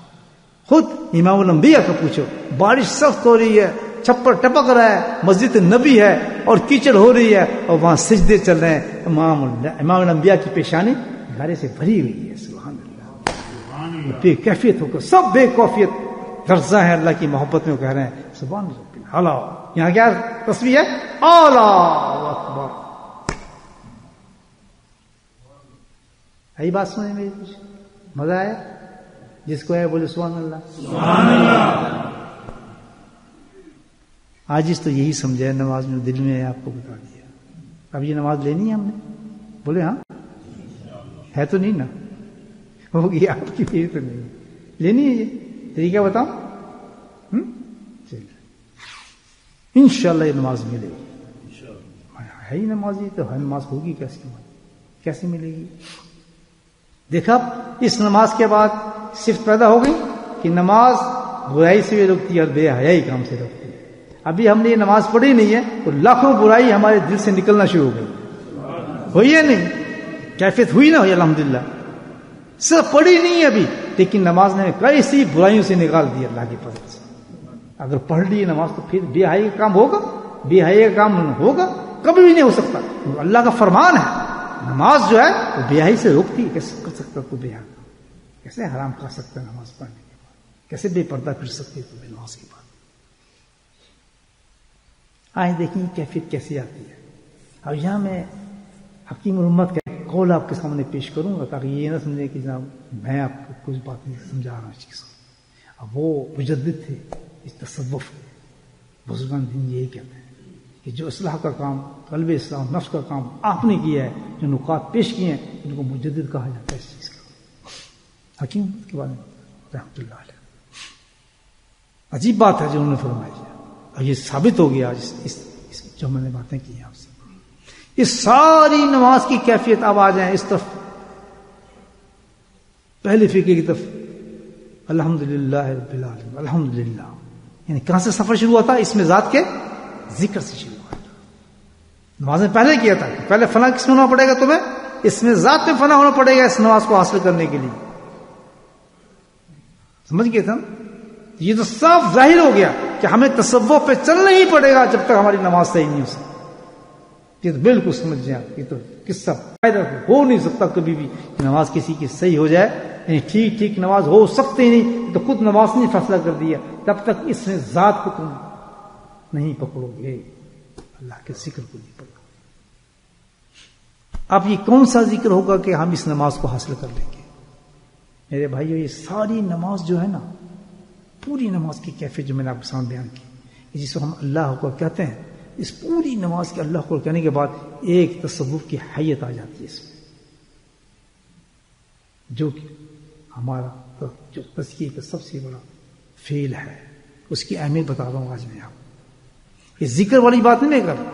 خود امام الانبیاء کا پوچھو. بارش سخت ہو رہی ہے, چھپر ٹپک رہا ہے, مسجد نبی ہے اور کیچڑ ہو رہی ہے, اور وہاں سجدے چل رہے ہیں. امام الانبیاء کی پیشانی گارے سے بھری ہوئی ہے. سبحان اللہ. بے کیفیت ہو کر سب بے کیفیت درجہ ہے اللہ کی محبت میں. وہ کہہ رہے ہیں سبحان اللہ. یہاں کیا تصویر ہے؟ اللہ اکبر. یہی بات سنیں میری, کچھ مزہ آیا؟ جس کو ہے بولے سبحان اللہ. سبحان اللہ. آج اس تو یہی سمجھا نماز میں, دل میں آپ کو بتا دیا. اب یہ نماز لینی ہے ہم نے, بولے ہاں ہے تو نہیں نا, ہوگی آپ کی پھر تو نہیں لینی ہے. یہ طریقہ بتاؤں, انشاءاللہ یہ نماز ملے گی. ہے ہی نمازی تو ہے, نماز ہوگی کیسے ملے گی؟ دیکھا اس نماز کے بعد صرف پیدا ہو گئی کہ نماز برائی سے بھی روکتی ہے اور بے حیائی کام سے روکتی ہے. ابھی ہم نے یہ نماز پڑھی نہیں ہے تو لاکھوں برائی ہمارے دل سے نکلنا شروع ہو گئی. ہوئی ہے نہیں؟ کیفیت ہوئی نہ ہوئی؟ الحمدللہ. صرف پڑھی نہیں ہے ابھی, لیکن نماز نے کیسی برائیوں سے نکال دی اللہ کی فضل سے. اگر پڑھ لی نماز تو پھر بے حیائی کا کام ہوگا؟ بے حیائی کا کام ہوگا؟ کبھی بھی نہیں ہو سکتا. اللہ کا فرمان ہے نماز جو ہے وہ بے حیائی سے روکتی ہے. کیسے کر سکتا تو بے حیا, کیسے حرام کھا سکتا ہے نماز پڑھنے کے بعد, کیسے بے پردہ پھر سکتی ہے تو بے نماز کے بعد. آئیں دیکھیں کیفیت کیسی آتی ہے. اب یہاں میں حکیم الامت کا ایک قول آپ کے سامنے پیش کروں گا تاکہ یہ نہ سمجھے کہ جناب میں آپ کو کچھ بات نہیں سمجھا رہا ہوں اس چیز کو. اب وہ مجدد تھے اس تصوف کے. بزرگان دین یہی کہتے ہیں کہ جو اصلاح کا کام، قلب اصلاح نفس کا کام آپ نے کیا ہے، جو نکات پیش کیے ہیں، ان کو مجدد کہا جاتا ہے اس چیز کا. حکیم کے بارے میں رحمۃ اللہ علیہ عجیب بات ہے جو انہوں نے فرمائی ہے، اور یہ ثابت ہو گیا اس جو میں نے باتیں کی ہیں آپ سے. اس ساری نماز کی کیفیت اب آ جائیں اس طرف، پہلی فقہ کی طرف. الحمدللہ رب العالمین، الحمدللہ یعنی کہاں سے سفر شروع ہوتا ہے؟ اس میں ذات کے ذکر سے شروع ہوا. نماز میں پہلے کیا تھا کہ پہلے فنا کس میں ہونا پڑے گا تمہیں؟ اس میں ذات میں فنا ہونا پڑے گا اس نماز کو حاصل کرنے کے لیے. سمجھ گئے تھا؟ یہ تو صاف ظاہر ہو گیا کہ ہمیں تصوف پہ چلنا ہی پڑے گا جب تک ہماری نماز صحیح نہیں ہو سکتی. یہ تو بالکل سمجھ جائیں، یہ تو قصہ فائدہ ہو نہیں سکتا کبھی بھی کہ نماز کسی کی صحیح ہو جائے. یعنی ٹھیک نماز ہو سکتے ہی نہیں، تو خود نماز نے فیصلہ کر دیا. تب تک اس میں ذات کو تم نہیں پکڑو گے، اللہ کے ذکر کو نہیں پکڑو. اب یہ کون سا ذکر ہوگا کہ ہم اس نماز کو حاصل کر لیں گے؟ میرے بھائیو، یہ ساری نماز جو ہے نا، پوری نماز کی کیفیت جو میں نے آپ کے سامنے بیان کی، جس کو ہم اللہ کو کہتے ہیں، اس پوری نماز کے اللہ کو کہنے کے بعد ایک تصوف کی حیت آ جاتی ہے اس میں، جو کہ ہمارا جو تزکیے کا سب سے بڑا فعل ہے. اس کی اہمیت بتا رہا ہوں آج میں آپ. یہ ذکر والی بات نہیں میں کر رہا،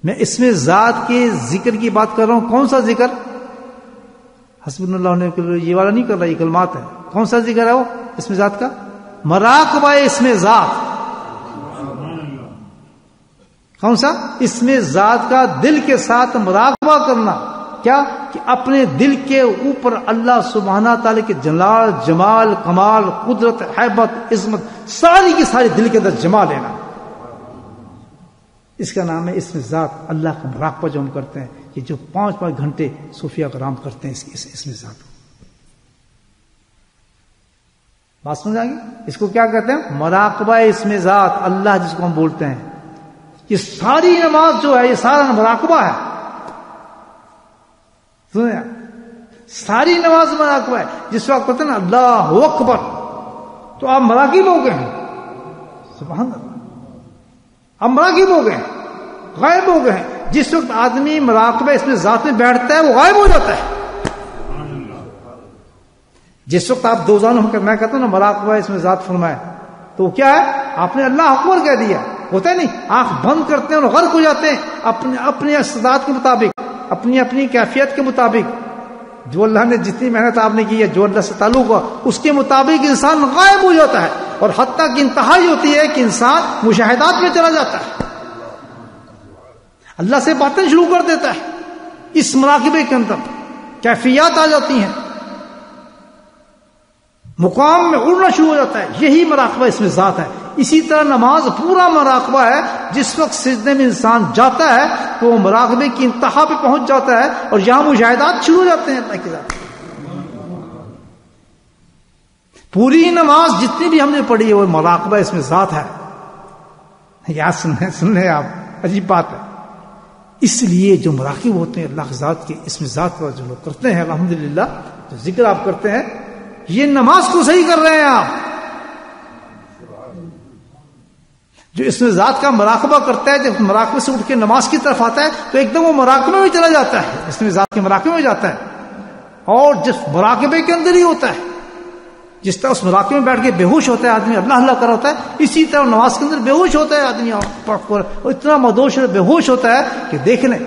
میں اس میں ذات کے ذکر کی بات کر رہا ہوں. کون سا ذکر؟ حسبنا اللہ نے یہ والا نہیں کر رہا، یہ کلمات ہے. کون سا ذکر ہے وہ اس میں ذات کا؟ مراقبہ اس میں ذات. کون سا؟ اس میں ذات کا دل کے ساتھ مراقبہ کرنا. کیا؟ کہ اپنے دل کے اوپر اللہ سبحانہ تعالی کے جلال، جمال، کمال، قدرت، حیبت، عظمت ساری کی ساری دل کے اندر جما لینا. اس کا نام ہے اس میں ذات. اللہ کا مراقبہ جو ہم کرتے ہیں، کہ جو 5 گھنٹے صوفیہ کرام کرتے ہیں اس میں ذات. بات سمجھ آ گئی؟ اس کو کیا کہتے ہیں؟ مراقبہ اس میں ذات. اللہ جس کو ہم بولتے ہیں، یہ ساری نماز جو ہے یہ سارا مراقبہ ہے. سنیں، ساری نماز مراقبہ ہے. جس وقت کہتے ہیں نا اللہ اکبر، تو آپ مراقب ہو گئے ہیں. سبحان اللہ، آپ مراقب ہو گئے ہیں، غائب ہو گئے ہیں. جس وقت آدمی مراقبہ اس میں ذات میں بیٹھتا ہے وہ غائب ہو جاتا ہے. جس وقت آپ دو زانوں ہو کر میں کہتا ہوں نا مراقبہ اس میں ذات فرمائے، تو کیا ہے؟ آپ نے اللہ اکبر کہہ دیا. ہوتا ہے نہیں، آنکھ بند کرتے ہیں اور غرق ہو جاتے ہیں اپنے استعداد کے مطابق، اپنی کیفیت کے مطابق. جو اللہ نے جتنی محنت آپ نے کی ہے، جو اللہ سے تعلق ہوا، اس کے مطابق انسان غائب ہو جاتا ہے. اور حتیٰ کہ انتہا یہ ہوتی ہے کہ انسان مشاہدات میں چلا جاتا ہے، اللہ سے باتیں شروع کر دیتا ہے. اس مراقبے کے اندر کیفیات آ جاتی ہیں، مقام میں اڑنا شروع ہو جاتا ہے. یہی مراقبہ اس میں ذات ہے. اسی طرح نماز پورا مراقبہ ہے. جس وقت سجدے میں انسان جاتا ہے تو وہ مراقبے کی انتہا پہ پہنچ جاتا ہے، اور یہاں مشاہدات شروع ہو جاتے ہیں اللہ کے ذات. پوری نماز جتنی بھی ہم نے پڑھی ہے وہ مراقبہ اس میں ذات ہے. یاد سن لیں آپ، عجیب بات ہے. اس لیے جو مراقب ہوتے ہیں اللہ کی ذات کے اس میں ذات کا جو لوگ کرتے ہیں، الحمدللہ جو ذکر آپ کرتے ہیں، یہ نماز کو صحیح کر رہے ہیں آپ. جو اس میں ذات کا مراقبہ کرتا ہے، جب مراقبے سے اٹھ کے نماز کی طرف آتا ہے تو ایک دم وہ مراقبے میں چلا جاتا ہے، اس میں ذات کے مراقبے میں جاتا ہے. اور جس مراقبے کے اندر ہی ہوتا ہے، جس طرح اس مراقبے میں بیٹھ کے بے ہوش ہوتا ہے آدمی، اللہ اللہ کر ہوتا ہے، اسی طرح نماز کے اندر بے ہوش ہوتا ہے آدمی، اور اتنا مدوش اور بے ہوش ہوتا ہے کہ دیکھ لیں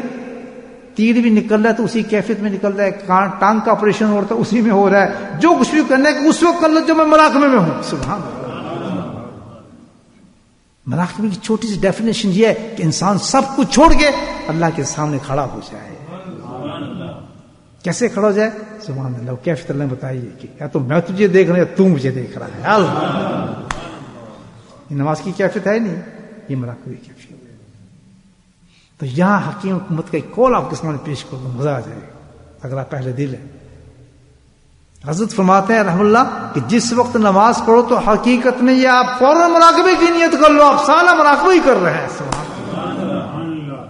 تیر بھی نکل رہا ہے تو اسی کیفیت میں نکل رہا ہے، ٹانگ کا آپریشن ہو رہا ہے اسی میں ہو رہا ہے. جو کچھ بھی کرنا ہے کہ اس وقت کر لو جو میں مراقبے میں ہوں. سبحان اللہ. مراقبے کی چھوٹی سی ڈیفینیشن یہ ہے کہ انسان سب کچھ چھوڑ کے اللہ کے سامنے کھڑا ہو جائے. کیسے کھڑا ہو جائے؟ سبحان اللہ. کیفیت اللہ نے بتائیے کہ یا تو میں تجھے دیکھ رہا ہوں یا تو مجھے دیکھ رہا ہے. اللہ، یہ نماز کی کیفیت ہے نہیں، یہ مراقبے کی کیفیت ہے. تو یہاں حکیم حکومت کا ایک قول آپ کے سامنے پیش کروں، مزہ آ جائے گا اگر آپ پہلے دل ہے. حضرت فرماتے ہیں رحم اللہ کہ جس وقت نماز پڑھو تو حقیقت میں یہ آپ فوراً مراقبے کی نیت کر لو، آپ سالہ مراقبہ ہی کر رہے ہیں. سبحان اللہ.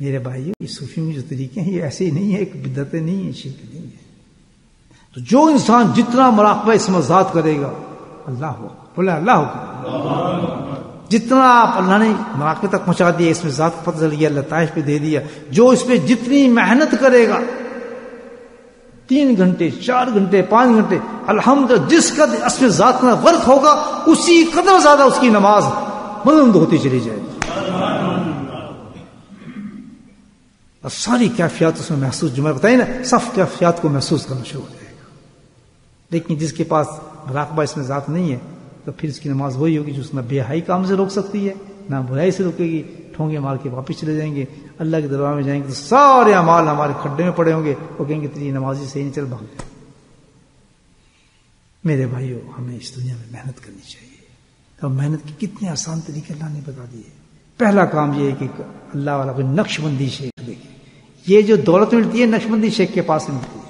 میرے بھائیو یہ صوفیوں کے جو طریقے ہیں یہ ایسے ہی نہیں ہے، ایک بدعتیں نہیں ہیں، شرک نہیں ہے. تو جو انسان جتنا مراقبہ اس میں ذات کرے گا، اللہ ہو بولے اللہ ہو، جتنا آپ اللہ نے مراقبے تک پہنچا دیا، اس میں ذات کو پتہ چل گیا، لطائف پہ دے دیا. جو اس پہ جتنی محنت کرے گا، 3 گھنٹے 4 گھنٹے 5 گھنٹے، الحمدللہ جس قدر اس میں ذات میں غرق ہوگا اسی قدر زیادہ اس کی نماز بلند ہوتی چلی جائے گی، اور ساری کیفیات اس میں محسوس، جو میں بتائی نا، سب کیفیات کو محسوس کرنا شروع ہو جائے گا. لیکن جس کے پاس مراقبہ اس میں ذات نہیں ہے تو پھر اس کی نماز وہی ہوگی جو اس میں بے حیائی کام سے روک سکتی ہے، نہ برائی سے روکے گی. ٹھونگے مار کے واپس چلے جائیں گے، اللہ کے دربار میں جائیں گے تو سارے اعمال ہمارے کھڈے میں پڑے ہوں گے. وہ کہیں گے تیری نماز ہی صحیح نہیں، چل بھاگ جائے. میرے بھائیو، ہمیں اس دنیا میں محنت کرنی چاہیے. اور محنت کے کتنے آسان طریقے اللہ نے بتا دیے. پہلا کام یہ ہے کہ اللہ والا کوئی نقش بندی شیخ دیکھے. یہ جو دولت ملتی ہے نقش بندی شیخ کے پاس ملتی ہے.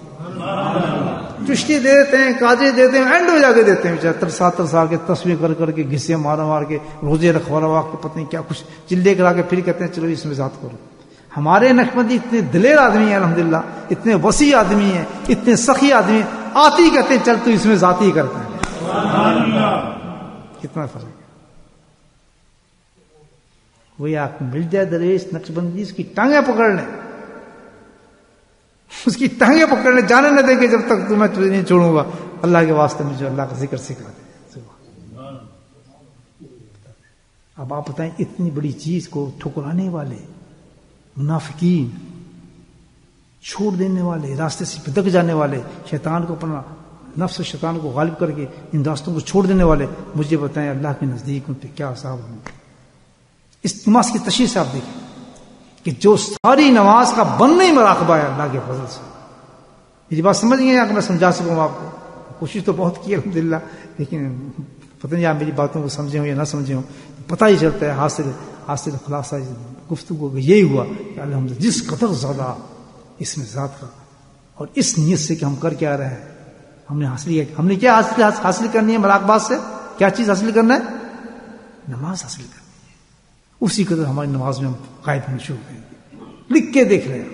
چشتی دے دیتے ہیں، قاضی دیتے ہیں، اینڈ میں جا کے دیتے ہیں. 73 سال کے تصویر کر کر کے گھسے مار کے روزے رکھوا کے پتہ نہیں کیا کچھ چلے کرا کے پھر کہتے ہیں چلو اس میں ذات کرو. ہمارے نقشبندی اتنے دلیر آدمی ہیں الحمدللہ، اتنے وسیع آدمی ہیں، اتنے سخی آدمی ہیں، آتی کہتے ہیں چل تو اس میں ذاتی کرتے ہیں. کتنا فرق ہے. وہی آپ کو مل جائے درویش نقشبندی، اس کی ٹانگیں پکڑ لیں، اس کی ٹانگیں پکڑ لیں، جانے نہ دیں کہ جب تک تمہیں تجھے نہیں چھوڑوں گا. اللہ کے واسطے مجھے اللہ کا ذکر سکھا دے. اب آپ بتائیں اتنی بڑی چیز کو ٹھکرانے والے منافقین، چھوڑ دینے والے، راستے سے بھٹک جانے والے، شیطان کو اپنا نفس و شیطان کو غالب کر کے ان راستوں کو چھوڑ دینے والے، مجھے بتائیں اللہ کے نزدیک ان پہ کیا عذاب ہوں گے. اس نماز کی تشریح سے آپ دیکھیں کہ جو ساری نماز کا بننا ہی مراقبہ ہے اللہ کے فضل سے. میری بات سمجھ گئے اگر میں سمجھا سکوں آپ کو؟ کوشش تو بہت کی الحمدللہ، لیکن پتہ نہیں آپ میری باتوں کو سمجھے ہوں یا نہ سمجھے ہوں، پتہ ہی چلتا ہے. حاصل خلاصہ گفتگو یہی ہوا کہ الحمدللہ جس قدر زیادہ اس میں ذات کا، اور اس نیت سے کہ ہم کر کے آ رہے ہیں، ہم نے حاصل کیا. ہم نے کیا حاصل کرنی ہے مراقبات سے؟ کیا چیز حاصل کرنا ہے؟ نماز حاصل کرنی ہے. اسی قدر ہماری نماز میں ہم قائد ہونے شروع کریں گے. لکھ کے دیکھ رہے ہیں،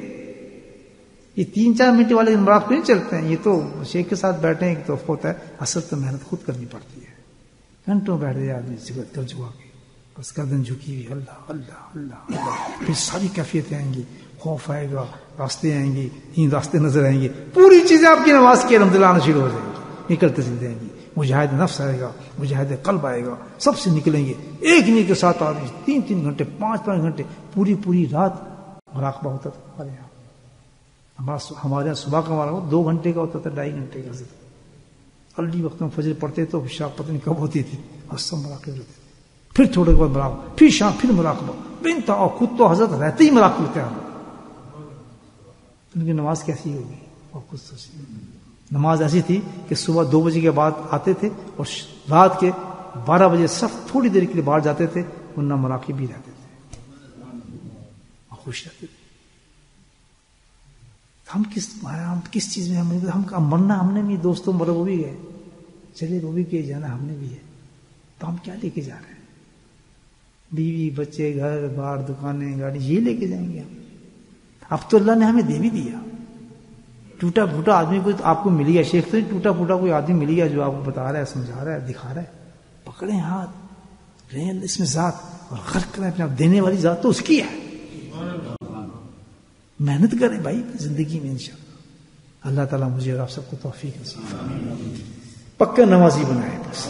یہ 3-4 منٹ والے مراقبے نہیں چلتے ہیں. یہ تو شیخ کے ساتھ بیٹھے ہیں تو ہوتا ہے، اصل تو محنت خود کرنی پڑتی ہے. گھنٹوں بیٹھ جائے آدمی سگریٹ کر جھکا کے، بس گردن جھکی ہوئی، اللہ اللہ اللہ اللہ. پھر ساری کیفیتیں آئیں گی، خوف آئے گا، راستے آئیں گے، 3 راستے نظر آئیں گے، پوری چیزیں آپ کی نماز کی الحمدللہ آنا شروع ہو جائیں گی، نکلتے چل جائیں گی. مجاہد نفس آئے گا، مجاہد قلب آئے گا، سب سے نکلیں گے. ایک نہیں کے ساتھ آدمی 3-3 گھنٹے 5-5 گھنٹے پوری رات مراقبہ ہوتا تھا. ہمارے یہاں صبح کا ہمارا 2 گھنٹے کا ہوتا تھا، 2.5 گھنٹے کا. ارلی وقت میں فجر پڑھتے تو شام پتہ نہیں کب ہوتی تھی، اور سب مراقبے ہوتے تھے. پھر تھوڑے بعد مراقبہ، پھر شام، پھر مراقبہ بنتا. اور خود تو حضرت رہتے ہی مراقبے تھے. ان کی نماز کیسی ہوگی؟ اور خود سوچیے. نماز ایسی تھی کہ صبح 2 بجے کے بعد آتے تھے اور رات کے 12 بجے صف تھوڑی دیر کے لیے باہر جاتے تھے، ورنہ مراقب بھی رہتے تھے اور خوش رہتے تھے. ہم کس چیز میں ہم مرنا ہم نے بھی، دوستوں مرے وہ بھی گئے، چلے وہ بھی کہ جانا ہم نے بھی ہے. تو ہم کیا لے کے جا رہے ہیں؟ بیوی بچے، گھر بار، دکانیں، گاڑی، یہ لے کے جائیں گے ہم. اب تو اللہ نے ہمیں دے بھی دیا. ٹوٹا پھوٹا آدمی کوئی آپ کو مل گیا، شیخ تو نہیں، ٹوٹا پھوٹا کوئی آدمی مل گیا جو آپ کو بتا رہا ہے، سمجھا رہا ہے، دکھا رہا ہے. پکڑیں ہاتھ، رہیں اس میں ذات، اور غرق کریں اپنے آپ. دینے والی ذات تو اس کی ہے. محنت کریں بھائی زندگی میں انشاءاللہ. اللہ تعالیٰ مجھے اور آپ سب کو توفیق نصیب فرمائے، پکا نمازی بنائے. بس